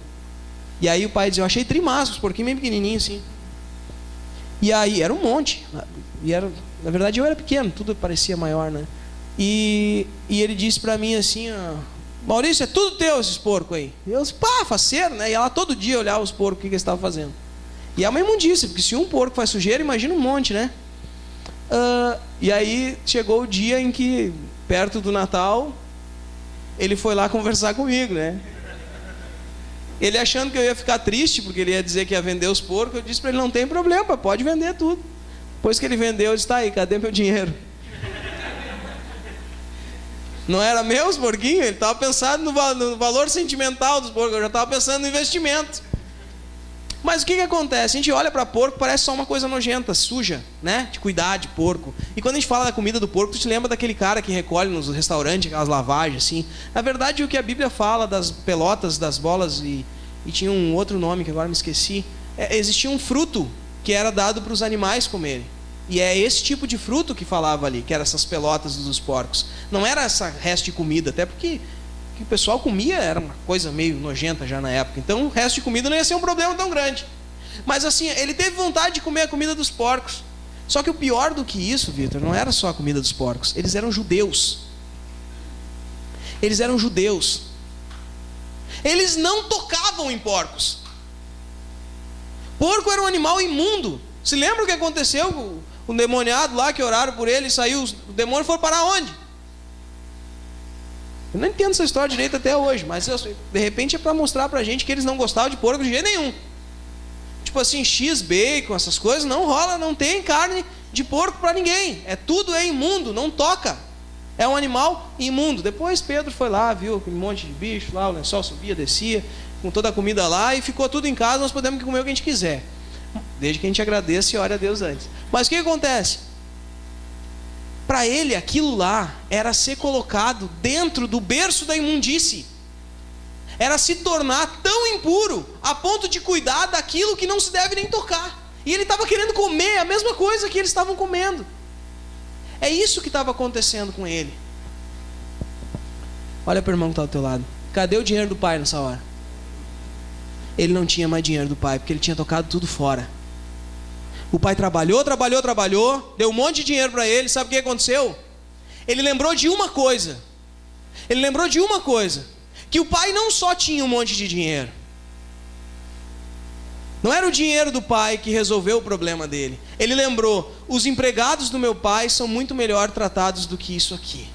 E aí o pai dizia: eu achei trimasco, os porquinhos bem pequenininhos assim. E aí era um monte. E era, na verdade eu era pequeno, tudo parecia maior, né? E ele disse para mim assim: Maurício, é tudo teu esses porcos aí. E eu disse: pá, faceiro, né? E ela todo dia olhava os porcos, o que eles estavam fazendo. E é uma imundícia, porque se um porco faz sujeira, imagina um monte, né? E aí chegou o dia em que, perto do Natal, ele foi lá conversar comigo, né? Ele achando que eu ia ficar triste, porque ele ia dizer que ia vender os porcos. Eu disse para ele: não tem problema, pode vender tudo. Depois que ele vendeu, eu disse: tá aí, cadê meu dinheiro? Não era meu os porquinhos, ele estava pensando no valor sentimental dos porcos, eu já estava pensando no investimento. Mas o que acontece? A gente olha para porco, parece só uma coisa nojenta, suja, né? De cuidar de porco. E quando a gente fala da comida do porco, tu te lembra daquele cara que recolhe nos restaurantes, aquelas lavagens, assim. Na verdade, o que a Bíblia fala das pelotas, das bolas, e tinha um outro nome que agora me esqueci, existia um fruto que era dado para os animais comerem. E é esse tipo de fruto que falava ali, que eram essas pelotas dos porcos. Não era essa resto de comida, até porque o que o pessoal comia era uma coisa meio nojenta já na época. Então o resto de comida não ia ser um problema tão grande. Mas assim, ele teve vontade de comer a comida dos porcos. Só que o pior do que isso, Vitor, não era só a comida dos porcos. Eles eram judeus. Eles eram judeus. Eles não tocavam em porcos. Porco era um animal imundo. Se lembra o que aconteceu com o demoniado lá que oraram por ele e saiu? O demônio foi parar onde? Eu não entendo essa história direito até hoje, mas de repente é para mostrar pra gente que eles não gostavam de porco de jeito nenhum. Tipo assim, X, bacon, essas coisas, não rola, não tem carne de porco para ninguém. Tudo é imundo, não toca. É um animal imundo. Depois Pedro foi lá, viu aquele monte de bicho lá, o lençol subia, descia, com toda a comida lá, e ficou tudo em casa, nós podemos comer o que a gente quiser. Desde que a gente agradeça e ore a Deus antes. Mas o que acontece? Para ele, aquilo lá era ser colocado dentro do berço da imundície. Era se tornar tão impuro a ponto de cuidar daquilo que não se deve nem tocar. E ele estava querendo comer a mesma coisa que eles estavam comendo. É isso que estava acontecendo com ele. Olha para o irmão que está do teu lado. Cadê o dinheiro do pai nessa hora? Ele não tinha mais dinheiro do pai, porque ele tinha tocado tudo fora. O pai trabalhou, deu um monte de dinheiro para ele. Sabe o que aconteceu? Ele lembrou de uma coisa. Que o pai não só tinha um monte de dinheiro. Não era o dinheiro do pai que resolveu o problema dele. Ele lembrou: os empregados do meu pai são muito melhor tratados do que isso aqui.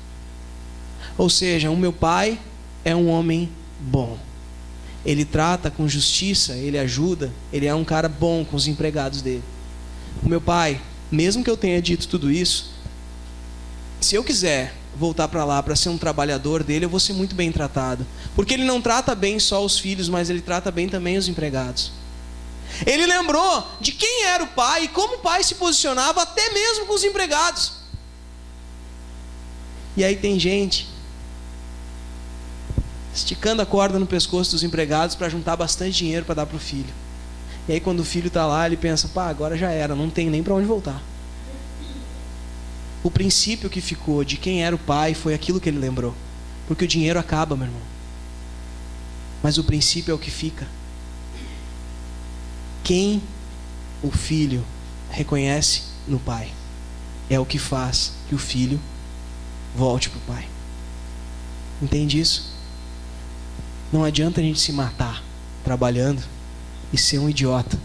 Ou seja, o meu pai é um homem bom. Ele trata com justiça, ele ajuda, ele é um cara bom com os empregados dele. O meu pai, mesmo que eu tenha dito tudo isso, se eu quiser voltar para lá para ser um trabalhador dele, eu vou ser muito bem tratado. Porque ele não trata bem só os filhos, mas ele trata bem também os empregados. Ele lembrou de quem era o pai e como o pai se posicionava até mesmo com os empregados. E aí tem gente esticando a corda no pescoço dos empregados para juntar bastante dinheiro para dar para o filho. E aí quando o filho está lá, ele pensa: pá, agora já era, não tem nem para onde voltar. O princípio que ficou de quem era o pai foi aquilo que ele lembrou. Porque o dinheiro acaba, meu irmão. Mas o princípio é o que fica. Quem o filho reconhece no pai é o que faz que o filho volte para o pai. Entende isso? Não adianta a gente se matar trabalhando e ser um idiota,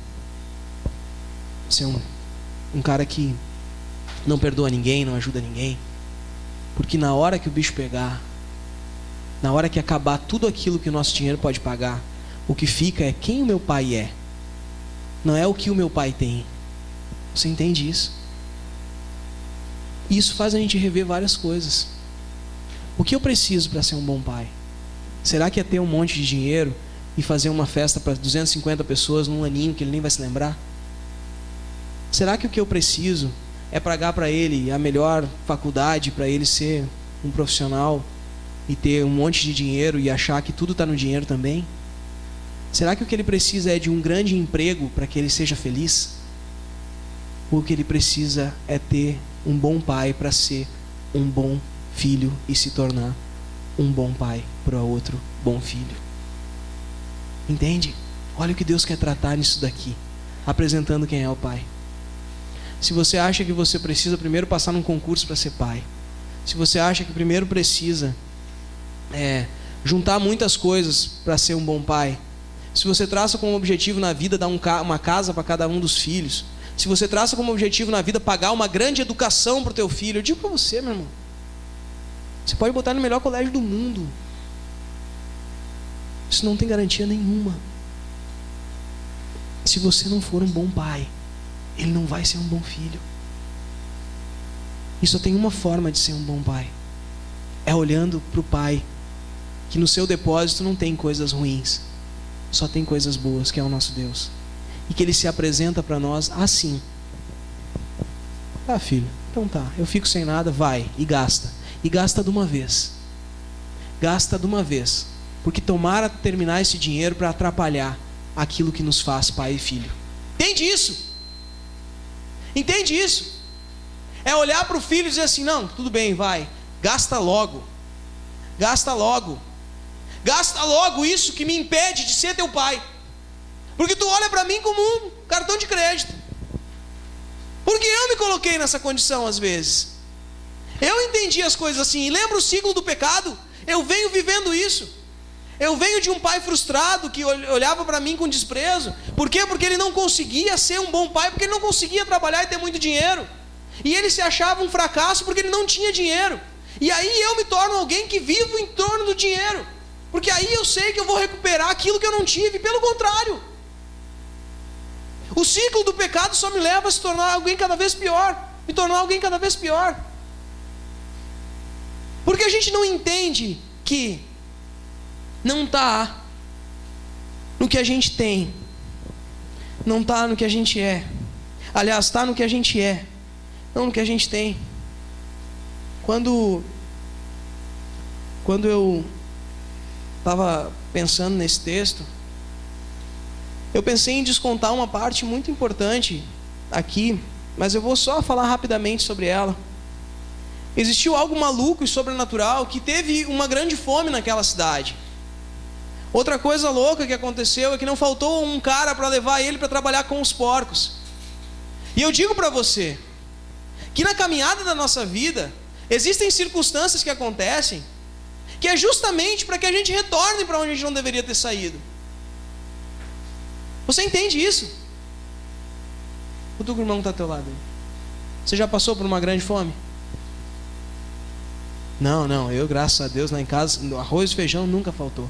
ser um cara que não perdoa ninguém, não ajuda ninguém. Porque na hora que o bicho pegar, na hora que acabar tudo aquilo que o nosso dinheiro pode pagar, o que fica é quem o meu pai é, não é o que o meu pai tem. Você entende isso? Isso faz a gente rever várias coisas. O que eu preciso para ser um bom pai? Será que é ter um monte de dinheiro e fazer uma festa para 250 pessoas num aninho que ele nem vai se lembrar? Será que o que eu preciso é pagar para ele a melhor faculdade para ele ser um profissional e ter um monte de dinheiro e achar que tudo está no dinheiro também? Será que o que ele precisa é de um grande emprego para que ele seja feliz? Ou o que ele precisa é ter um bom pai para ser um bom filho e se tornar um bom pai para outro bom filho? Entende? Olha o que Deus quer tratar nisso daqui, apresentando quem é o pai. Se você acha que você precisa primeiro passar num concurso para ser pai, se você acha que primeiro precisa juntar muitas coisas para ser um bom pai, se você traça como objetivo na vida dar uma casa para cada um dos filhos, se você traça como objetivo na vida pagar uma grande educação para o teu filho, eu digo para você, meu irmão, você pode botar no melhor colégio do mundo, isso não tem garantia nenhuma. Se você não for um bom pai, ele não vai ser um bom filho. E só tem uma forma de ser um bom pai, é olhando para o pai, que no seu depósito não tem coisas ruins, só tem coisas boas, que é o nosso Deus. e que Ele se apresenta para nós assim. Tá, filho, então tá, eu fico sem nada, vai e gasta. E gasta de uma vez. Gasta de uma vez. Porque tomara terminar esse dinheiro para atrapalhar aquilo que nos faz pai e filho. Entende isso? Entende isso? É olhar para o filho e dizer assim: não, tudo bem, vai, gasta logo. Gasta logo. Gasta logo isso que me impede de ser teu pai. Porque tu olha para mim como um cartão de crédito. Porque eu me coloquei nessa condição às vezes. Eu entendi as coisas assim. E lembra o ciclo do pecado? Eu venho vivendo isso. Eu venho de um pai frustrado que olhava para mim com desprezo. Por quê? Porque ele não conseguia ser um bom pai, porque ele não conseguia trabalhar e ter muito dinheiro. E ele se achava um fracasso porque ele não tinha dinheiro. E aí eu me torno alguém que vivo em torno do dinheiro. Porque aí eu sei que eu vou recuperar aquilo que eu não tive. Pelo contrário. O ciclo do pecado só me leva a se tornar alguém cada vez pior. Me tornar alguém cada vez pior. Porque a gente não entende que não está no que a gente tem, não está no que a gente é. Aliás, está no que a gente é, não no que a gente tem. Quando eu estava pensando nesse texto, eu pensei em descontar uma parte muito importante aqui, mas eu vou só falar rapidamente sobre ela. Existiu algo maluco e sobrenatural que teve uma grande fome naquela cidade. Outra coisa louca que aconteceu é que não faltou um cara para levar ele para trabalhar com os porcos. E eu digo para você que na caminhada da nossa vida existem circunstâncias que acontecem que é justamente para que a gente retorne para onde a gente não deveria ter saído. Você entende isso? O teu irmão que está ao teu lado. Você já passou por uma grande fome? Não, eu, graças a Deus, lá em casa, arroz e feijão nunca faltou.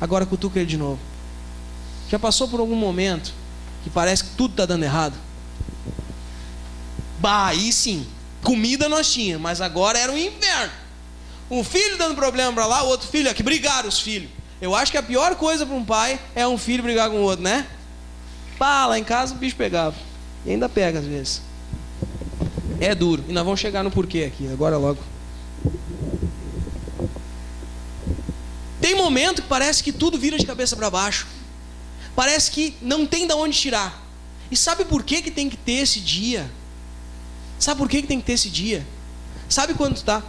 Agora cutuca ele de novo. Já passou por algum momento que parece que tudo está dando errado? Bah, aí sim, comida nós tínhamos, mas agora era um inferno. Um filho dando problema para lá, o outro filho aqui, brigaram os filhos. Eu acho que a pior coisa para um pai é um filho brigar com o outro, né? Pá, lá em casa o bicho pegava. E ainda pega às vezes. É duro. E nós vamos chegar no porquê aqui, agora logo. Tem momento que parece que tudo vira de cabeça para baixo. Parece que não tem de onde tirar. E sabe por que que tem que ter esse dia? Sabe por que que tem que ter esse dia? Sabe quando tu tá?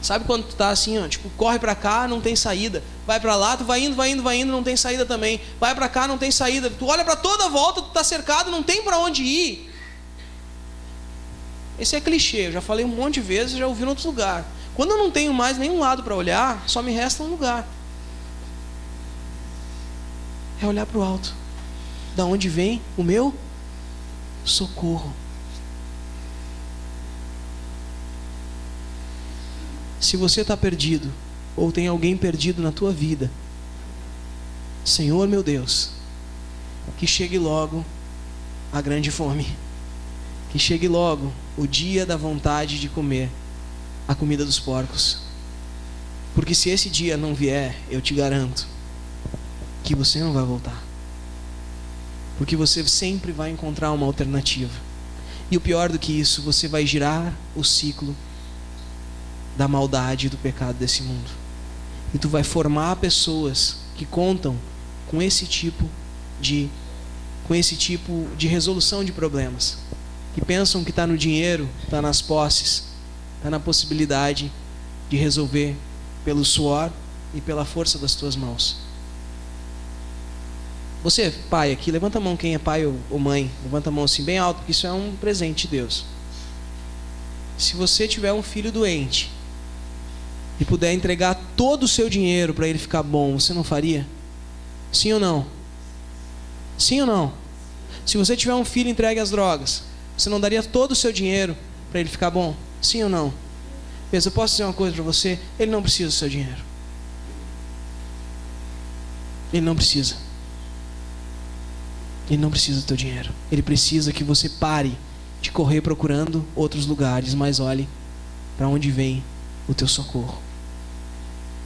Sabe quando tu tá assim, ó, tipo, corre para cá, não tem saída. Vai para lá, tu vai indo, não tem saída também. Vai para cá, não tem saída. Tu olha para toda a volta, tu tá cercado, não tem para onde ir. Esse é clichê, eu já falei um monte de vezes, já ouvi em outros lugares. Quando eu não tenho mais nenhum lado para olhar, só me resta um lugar. É olhar para o alto. Da onde vem o meu socorro. Se você está perdido, ou tem alguém perdido na tua vida, Senhor meu Deus, que chegue logo a grande fome. Que chegue logo o dia da vontade de comer a comida dos porcos. Porque se esse dia não vier, eu te garanto que você não vai voltar. Porque você sempre vai encontrar uma alternativa. E o pior do que isso, você vai girar o ciclo da maldade e do pecado desse mundo. E tu vai formar pessoas que contam com esse tipo de resolução de problemas. Que pensam que está no dinheiro, está nas posses, está na possibilidade de resolver pelo suor e pela força das tuas mãos. Você, pai aqui, levanta a mão quem é pai ou mãe. Levanta a mão assim bem alto, porque isso é um presente de Deus. Se você tiver um filho doente e puder entregar todo o seu dinheiro para ele ficar bom, você não faria? Sim ou não? Sim ou não? Se você tiver um filho entregue às drogas, você não daria todo o seu dinheiro para ele ficar bom? Sim ou não? Mas eu posso dizer uma coisa para você: ele não precisa do seu dinheiro. Ele não precisa. Ele não precisa do teu dinheiro. Ele precisa que você pare de correr procurando outros lugares, mas olhe para onde vem o teu socorro.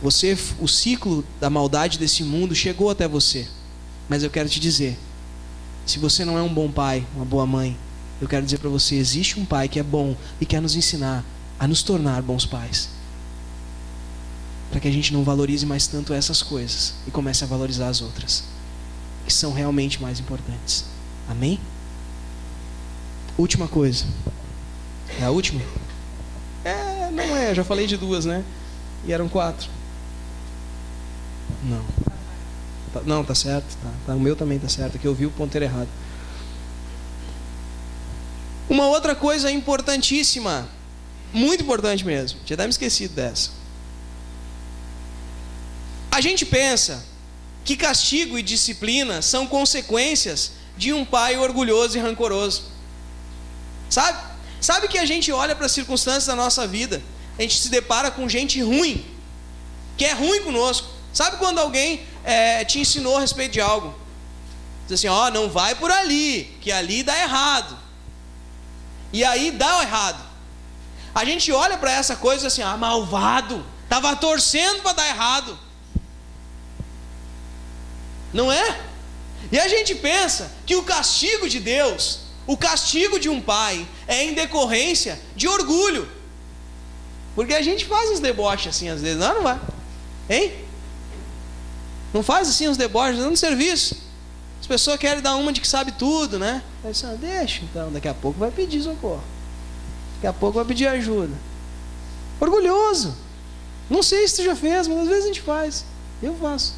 O ciclo da maldade desse mundo chegou até você, mas eu quero te dizer Se você não é um bom pai, uma boa mãe, eu quero dizer para você, existe um pai que é bom e quer nos ensinar a nos tornar bons pais. Para que a gente não valorize mais tanto essas coisas e comece a valorizar as outras, que são realmente mais importantes. Amém? Última coisa. É a última? Não é, já falei de 2, né? E eram 4. Não, tá certo. Tá. O meu também tá certo, que eu vi o ponteiro errado. Uma outra coisa importantíssima, muito importante mesmo, tinha até me esquecido dessa. A gente pensa que castigo e disciplina são consequências de um pai orgulhoso e rancoroso. Sabe que a gente olha para as circunstâncias da nossa vida, a gente se depara com gente ruim, que é ruim conosco. Sabe quando alguém te ensinou a respeito de algo? Diz assim, não vai por ali, que ali dá errado. E aí dá o errado. A gente olha para essa coisa assim, malvado, estava torcendo para dar errado. Não é? E a gente pensa que o castigo de Deus, o castigo de um pai, é em decorrência de orgulho. Porque a gente faz uns deboches assim às vezes, não vai? Hein? Não faz assim uns deboches no serviço? As pessoas querem dar uma de que sabe tudo, né? Aí você deixa, então, daqui a pouco vai pedir socorro. Daqui a pouco vai pedir ajuda. Orgulhoso. Não sei se tu já fez, mas às vezes a gente faz. Eu faço.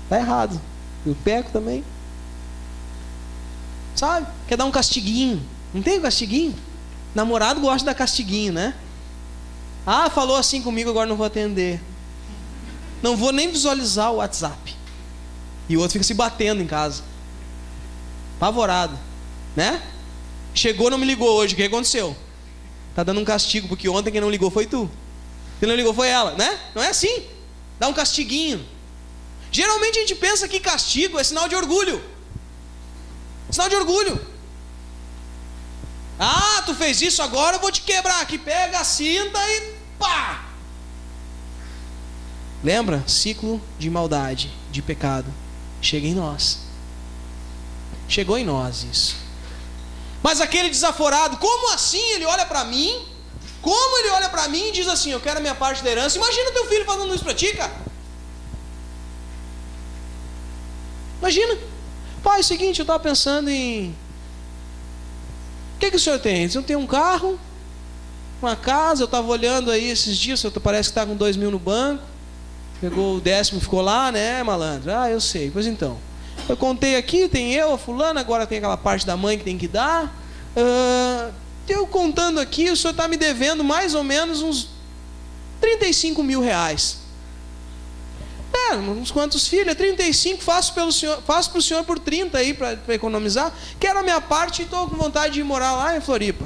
Tá errado. Eu peco também. Sabe? Quer dar um castiguinho. Não tem castiguinho? Namorado gosta de dar castiguinho, né? Falou assim comigo, agora não vou atender. Não vou nem visualizar o WhatsApp. E o outro fica se batendo em casa. Apavorado, né? Chegou, não me ligou hoje, o que aconteceu? Tá dando um castigo, porque ontem quem não ligou foi tu. Quem não ligou foi ela, né? Não é assim. Dá um castiguinho. Geralmente a gente pensa que castigo é sinal de orgulho. Sinal de orgulho. Tu fez isso, agora eu vou te quebrar aqui. Pega a cinta e pá! Lembra? Ciclo de maldade, de pecado. Chega em nós. Chegou em nós isso. Mas aquele desaforado, como assim ele olha para mim? Como ele olha para mim e diz assim, eu quero a minha parte da herança? Imagina teu filho falando isso para ti, cara. Imagina. Pai, é o seguinte, eu estava pensando em... O que o senhor tem? O senhor tem um carro, uma casa, eu estava olhando aí esses dias, o senhor parece que está com 2 mil no banco, pegou o 10º, ficou lá, né, malandro? Eu sei, pois então. Eu contei aqui, tem eu, a fulana, agora tem aquela parte da mãe que tem que dar. Eu contando aqui, o senhor está me devendo mais ou menos uns 35 mil reais. Uns quantos filhos? 35, faço para o senhor por 30 aí, para economizar. Quero a minha parte e estou com vontade de ir morar lá em Floripa.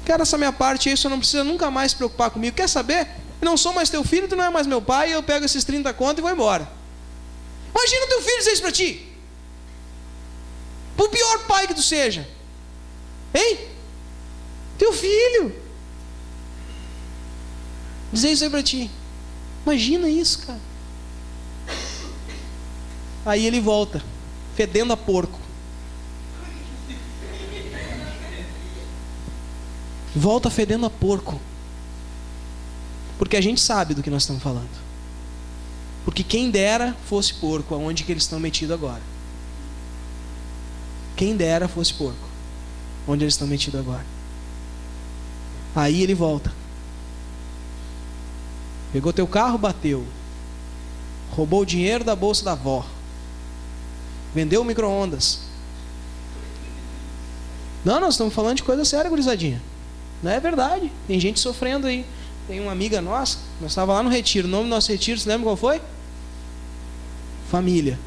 Quero essa minha parte aí, o senhor não precisa nunca mais se preocupar comigo. Quer saber? Eu não sou mais teu filho, tu não é mais meu pai, eu pego esses 30 conto e vou embora. Imagina o teu filho dizer isso para ti. Por pior pai que tu seja. Hein? Teu filho dizer isso aí para ti. Imagina isso, cara. Aí ele volta, fedendo a porco. Volta fedendo a porco. Porque a gente sabe do que nós estamos falando. Porque quem dera fosse porco, aonde que eles estão metidos agora. Quem dera fosse porco, onde eles estão metidos agora. Aí ele volta. Pegou teu carro, bateu. Roubou o dinheiro da bolsa da avó. Vendeu o micro-ondas. Não, nós estamos falando de coisa séria, gurizadinha. Não é verdade. Tem gente sofrendo aí. Tem uma amiga nossa, nós estávamos lá no retiro. O nome do nosso retiro, você lembra qual foi? Família.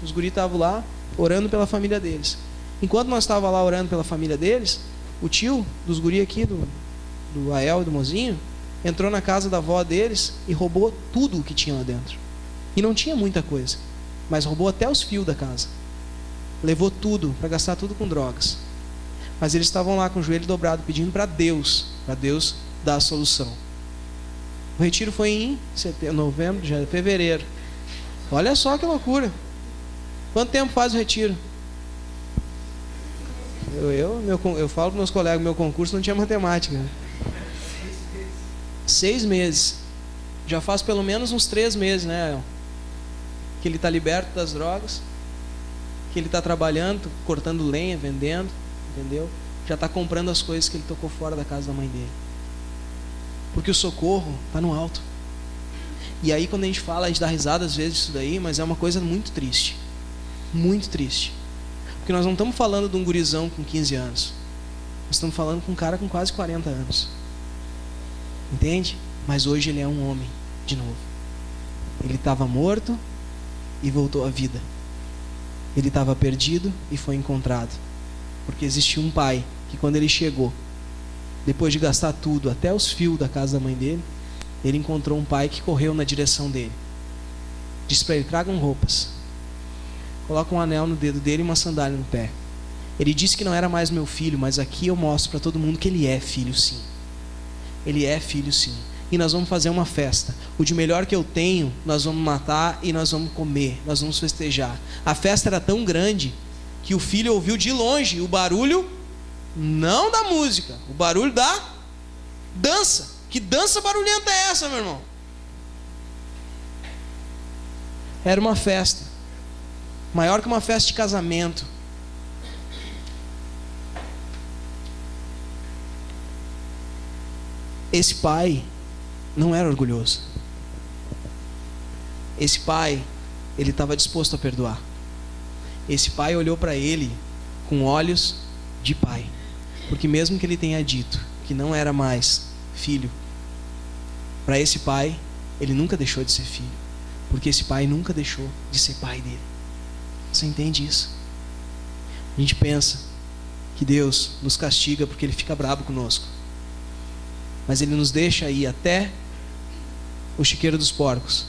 Os guris estavam lá orando pela família deles. Enquanto nós estávamos lá orando pela família deles, o tio dos guris aqui, do Ael e do Mozinho, entrou na casa da avó deles e roubou tudo o que tinha lá dentro. E não tinha muita coisa, mas roubou até os fios da casa. Levou tudo, para gastar tudo com drogas. Mas eles estavam lá com o joelho dobrado, pedindo para Deus dar a solução. O retiro foi em novembro, fevereiro. Olha só que loucura. Quanto tempo faz o retiro? Eu falo para meus colegas, meu concurso não tinha matemática. 6 meses. Já faz pelo menos uns 3 meses, né? Que ele está liberto das drogas, que ele está trabalhando, cortando lenha, vendendo, entendeu? Já está comprando as coisas que ele tocou fora da casa da mãe dele. Porque o socorro está no alto. E aí quando a gente fala, a gente dá risada às vezes disso daí, mas é uma coisa muito triste. Muito triste. Porque nós não estamos falando de um gurizão com 15 anos. Nós estamos falando com um cara com quase 40 anos. Entende? Mas hoje ele é um homem de novo. Ele estava morto e voltou à vida. Ele estava perdido e foi encontrado. Porque existia um pai que quando ele chegou, depois de gastar tudo, até os fios da casa da mãe dele, ele encontrou um pai que correu na direção dele. Disse para ele: tragam roupas, coloca um anel no dedo dele e uma sandália no pé. Ele disse que não era mais meu filho, mas aqui eu mostro para todo mundo que ele é filho sim. Ele é filho sim. E nós vamos fazer uma festa. O de melhor que eu tenho, nós vamos matar e nós vamos comer, nós vamos festejar. A festa era tão grande que o filho ouviu de longe o barulho, não da música, o barulho da dança. Que dança barulhenta é essa, meu irmão? Era uma festa, maior que uma festa de casamento. Esse pai não era orgulhoso. Esse pai, ele estava disposto a perdoar. Esse pai olhou para ele com olhos de pai. Porque mesmo que ele tenha dito que não era mais filho, para esse pai, ele nunca deixou de ser filho. Porque esse pai nunca deixou de ser pai dele. Você entende isso? A gente pensa que Deus nos castiga porque ele fica bravo conosco. Mas ele nos deixa ir até o chiqueiro dos porcos,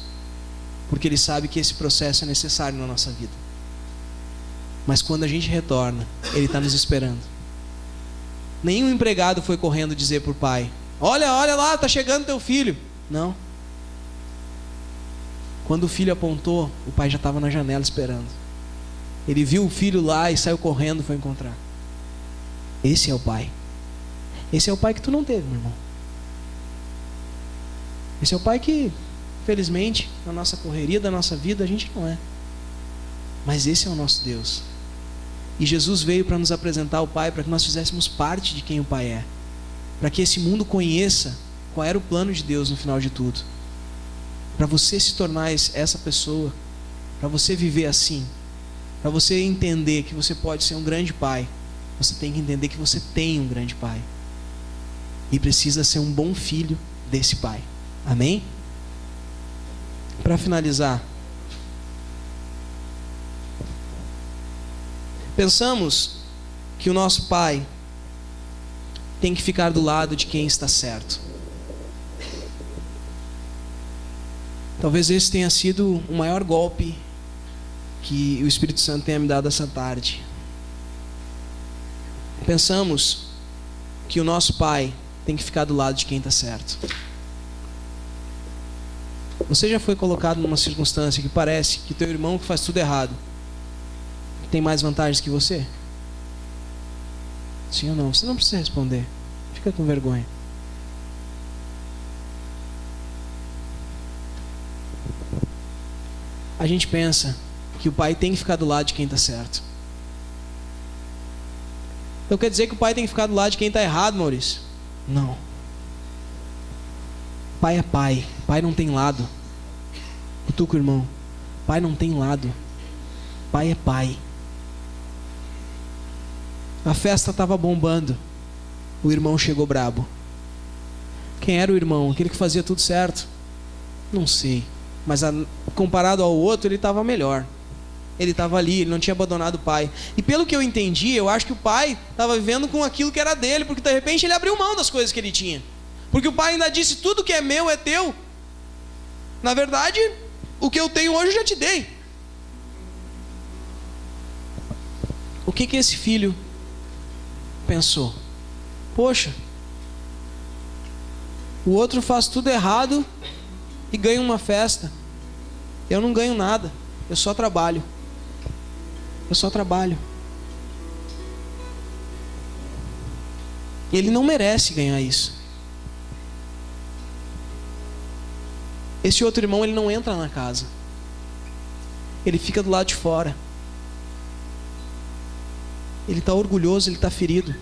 porque ele sabe que esse processo é necessário na nossa vida. Mas quando a gente retorna, ele está nos esperando. Nenhum empregado foi correndo dizer para o pai: olha lá, está chegando teu filho. Não. Quando o filho apontou, o pai já estava na janela esperando. Ele viu o filho lá e saiu correndo, foi encontrar. Esse é o pai. Esse é o pai que tu não teve, meu irmão. Esse é o pai que, felizmente, na nossa correria da nossa vida, a gente não é. Mas esse é o nosso Deus. E Jesus veio para nos apresentar o Pai, para que nós fizéssemos parte de quem o Pai é. Para que esse mundo conheça qual era o plano de Deus no final de tudo. Para você se tornar essa pessoa, para você viver assim, para você entender que você pode ser um grande pai, você tem que entender que você tem um grande pai. E precisa ser um bom filho desse pai. Amém? Para finalizar, pensamos que o nosso pai tem que ficar do lado de quem está certo. Talvez esse tenha sido o maior golpe que o Espírito Santo tenha me dado essa tarde. Pensamos que o nosso pai tem que ficar do lado de quem está certo. Você já foi colocado numa circunstância que parece que teu irmão que faz tudo errado tem mais vantagens que você? Sim ou não? Você não precisa responder. Fica com vergonha. A gente pensa que o pai tem que ficar do lado de quem está certo. Então quer dizer que o pai tem que ficar do lado de quem está errado, Maurício? Não. Pai é pai. Pai não tem lado. Cutuca o irmão. Pai não tem lado. Pai é pai. A festa estava bombando. O irmão chegou brabo. Quem era o irmão? Aquele que fazia tudo certo? Não sei. Mas comparado ao outro, ele estava melhor. Ele estava ali, ele não tinha abandonado o pai. E pelo que eu entendi, eu acho que o pai estava vivendo com aquilo que era dele, porque de repente ele abriu mão das coisas que ele tinha. Porque o pai ainda disse: tudo que é meu é teu. Na verdade, o que eu tenho hoje eu já te dei. O que esse filho pensou? Poxa, o outro faz tudo errado e ganha uma festa. Eu não ganho nada, eu só trabalho. Eu só trabalho. Ele não merece ganhar isso. Esse outro irmão, ele não entra na casa. Ele fica do lado de fora. Ele está orgulhoso, ele está ferido.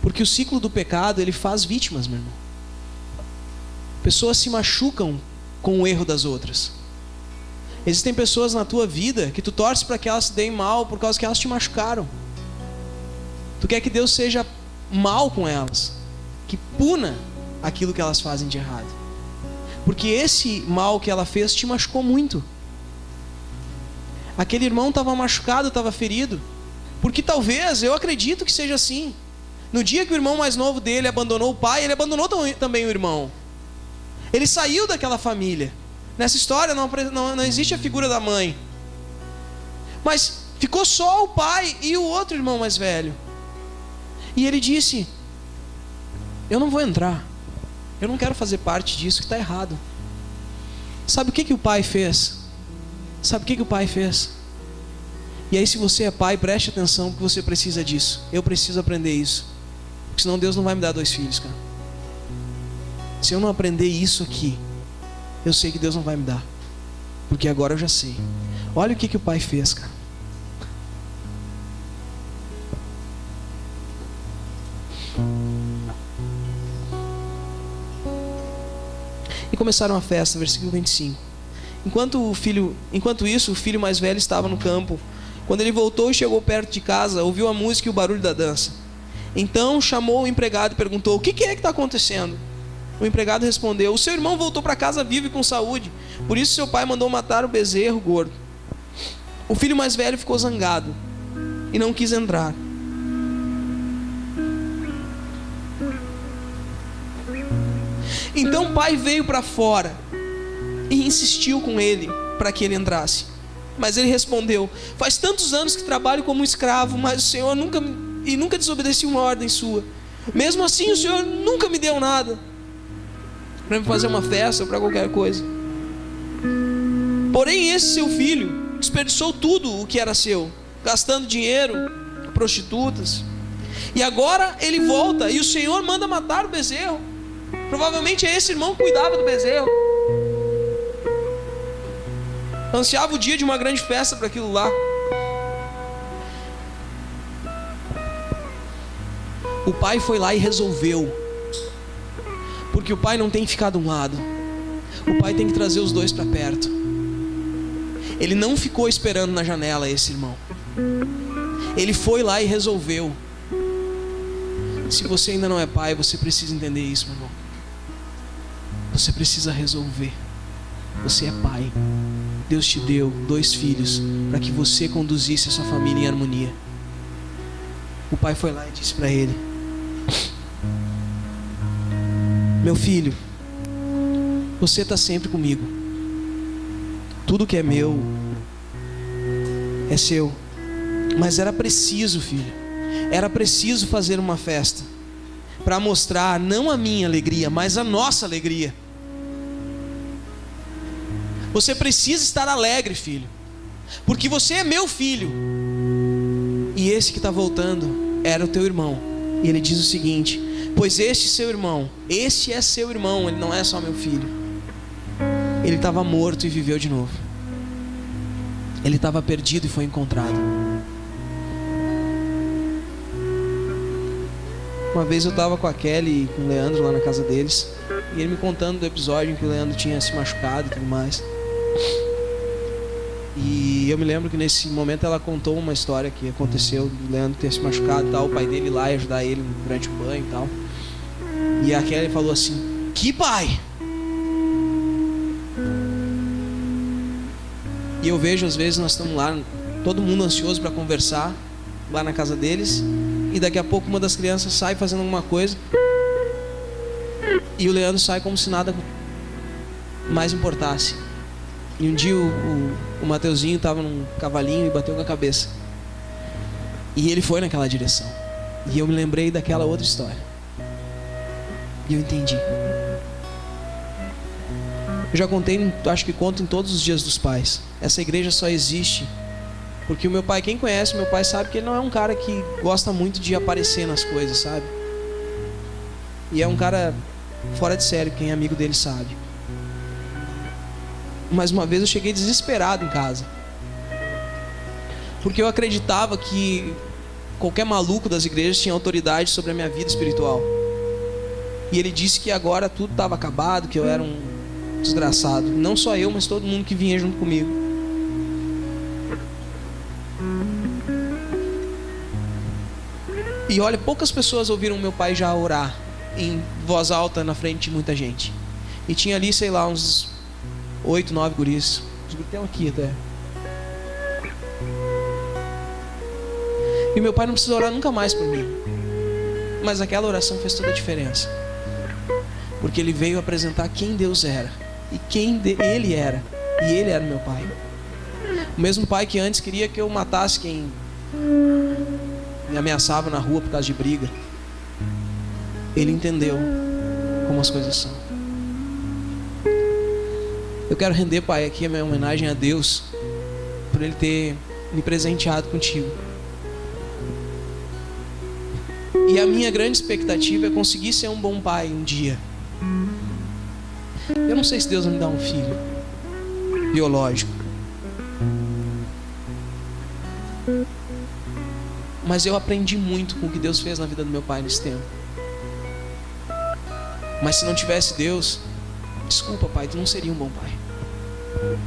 Porque o ciclo do pecado, ele faz vítimas, meu irmão. Pessoas se machucam com o erro das outras. Existem pessoas na tua vida que tu torce para que elas se deem mal por causa que elas te machucaram. Tu quer que Deus seja mal com elas, que puna aquilo que elas fazem de errado, porque esse mal que ela fez te machucou muito. Aquele irmão estava machucado, estava ferido, porque talvez, eu acredito que seja assim, no dia que o irmão mais novo dele abandonou o pai, ele abandonou também o irmão. Ele saiu daquela família. Nessa história não existe a figura da mãe, mas ficou só o pai e o outro irmão mais velho. E ele disse: eu não vou entrar, eu não quero fazer parte disso, que está errado. Sabe o que o pai fez? Sabe o que o pai fez? E aí, se você é pai, preste atenção, porque você precisa disso. Eu preciso aprender isso, porque senão Deus não vai me dar 2 filhos, cara. Se eu não aprender isso aqui, eu sei que Deus não vai me dar, porque agora eu já sei. Olha o que o pai fez, cara. E começaram a festa, versículo 25. Enquanto isso, o filho mais velho estava no campo. Quando ele voltou e chegou perto de casa, ouviu a música e o barulho da dança. Então chamou o empregado e perguntou: o que é que está acontecendo? O empregado respondeu: o seu irmão voltou para casa vivo e com saúde, por isso seu pai mandou matar o bezerro gordo. O filho mais velho ficou zangado e não quis entrar. Então o pai veio para fora e insistiu com ele para que ele entrasse. Mas ele respondeu: faz tantos anos que trabalho como escravo, mas o Senhor nunca desobedeci uma ordem sua. Mesmo assim o Senhor nunca me deu nada para me fazer uma festa ou para qualquer coisa. Porém esse seu filho desperdiçou tudo o que era seu, gastando dinheiro com prostitutas. E agora ele volta e o Senhor manda matar o bezerro. Provavelmente é esse irmão que cuidava do bezerro. Ansiava o dia de uma grande festa para aquilo lá. O pai foi lá e resolveu. Porque o pai não tem que ficar de um lado, o pai tem que trazer os dois para perto. Ele não ficou esperando na janela, esse irmão. Ele foi lá e resolveu. Se você ainda não é pai, você precisa entender isso, meu irmão. Você precisa resolver. Você é pai. Deus te deu 2 filhos para que você conduzisse a sua família em harmonia. O pai foi lá e disse para ele: meu filho, você está sempre comigo. Tudo que é meu é seu. Mas era preciso, filho, era preciso fazer uma festa para mostrar não a minha alegria, mas a nossa alegria. Você precisa estar alegre, filho, porque você é meu filho. E esse que está voltando era o teu irmão. E ele diz o seguinte: pois este seu irmão, este é seu irmão, ele não é só meu filho. Ele estava morto e viveu de novo. Ele estava perdido e foi encontrado. Uma vez eu estava com a Kelly e com o Leandro lá na casa deles, e ele me contando do episódio em que o Leandro tinha se machucado e tudo mais. E eu me lembro que nesse momento ela contou uma história que aconteceu do Leandro ter se machucado e tal, o pai dele ir lá e ajudar ele durante o banho e tal. E a Kelly falou assim: que pai? E eu vejo, às vezes nós estamos lá, todo mundo ansioso para conversar lá na casa deles, e daqui a pouco uma das crianças sai fazendo alguma coisa e o Leandro sai como se nada mais importasse. E um dia o Mateuzinho estava num cavalinho e bateu com a cabeça, e ele foi naquela direção. E eu me lembrei daquela outra história, e eu entendi. Eu já contei, acho que conto em todos os dias dos pais. Essa igreja só existe porque o meu pai, quem conhece meu pai sabe que ele não é um cara que gosta muito de aparecer nas coisas, sabe? E é um cara fora de série, quem é amigo dele sabe. Mas uma vez eu cheguei desesperado em casa, porque eu acreditava que qualquer maluco das igrejas tinha autoridade sobre a minha vida espiritual. E ele disse que agora tudo estava acabado, que eu era um desgraçado. Não só eu, mas todo mundo que vinha junto comigo. E olha, poucas pessoas ouviram meu pai já orar em voz alta na frente de muita gente. E tinha ali, sei lá, uns 8, 9 guris. Os guris estão aqui até. E meu pai não precisou orar nunca mais por mim. Mas aquela oração fez toda a diferença. Porque ele veio apresentar quem Deus era. E quem ele era. E ele era meu pai. O mesmo pai que antes queria que eu matasse quem me ameaçava na rua por causa de briga. Ele entendeu como as coisas são. Eu quero render, Pai, aqui a minha homenagem a Deus por Ele ter me presenteado contigo. E a minha grande expectativa é conseguir ser um bom pai um dia. Eu não sei se Deus vai me dar um filho biológico, mas eu aprendi muito com o que Deus fez na vida do meu pai nesse tempo. Mas se não tivesse Deus, desculpa, pai, tu não seria um bom pai.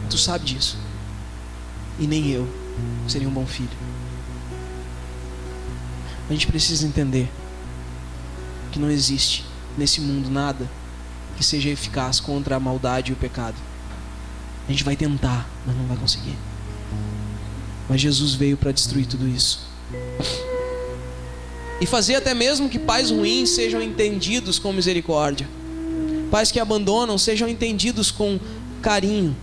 Tu sabe disso. E nem eu seria um bom filho. A gente precisa entender que não existe nesse mundo nada que seja eficaz contra a maldade e o pecado. A gente vai tentar, mas não vai conseguir. Mas Jesus veio para destruir tudo isso. E fazer até mesmo que pais ruins sejam entendidos com misericórdia. Pais que abandonam sejam entendidos com carinho.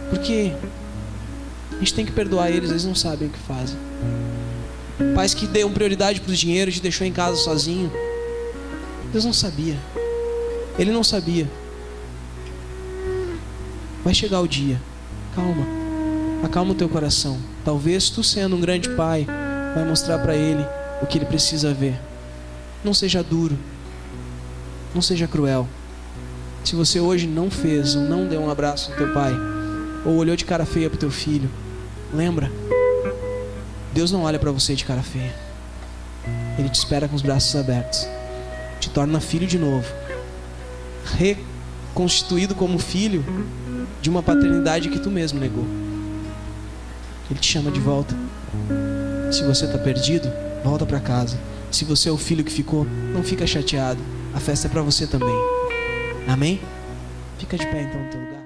Porque a gente tem que perdoar eles não sabem o que fazem. Pais que dão prioridade para o dinheiro e te deixou em casa sozinho. Deus não sabia. Ele não sabia. Vai chegar o dia. Calma. Acalma o teu coração. Talvez tu, sendo um grande pai, vai mostrar para ele o que ele precisa ver. Não seja duro. Não seja cruel. Se você hoje não fez ou não deu um abraço no teu pai, ou olhou de cara feia para o teu filho, lembra, Deus não olha para você de cara feia. Ele te espera com os braços abertos. Te torna filho de novo, reconstituído como filho de uma paternidade que tu mesmo negou. Ele te chama de volta. Se você está perdido, volta para casa. Se você é o filho que ficou, não fica chateado. A festa é para você também. Amém? Fica de pé então no teu lugar.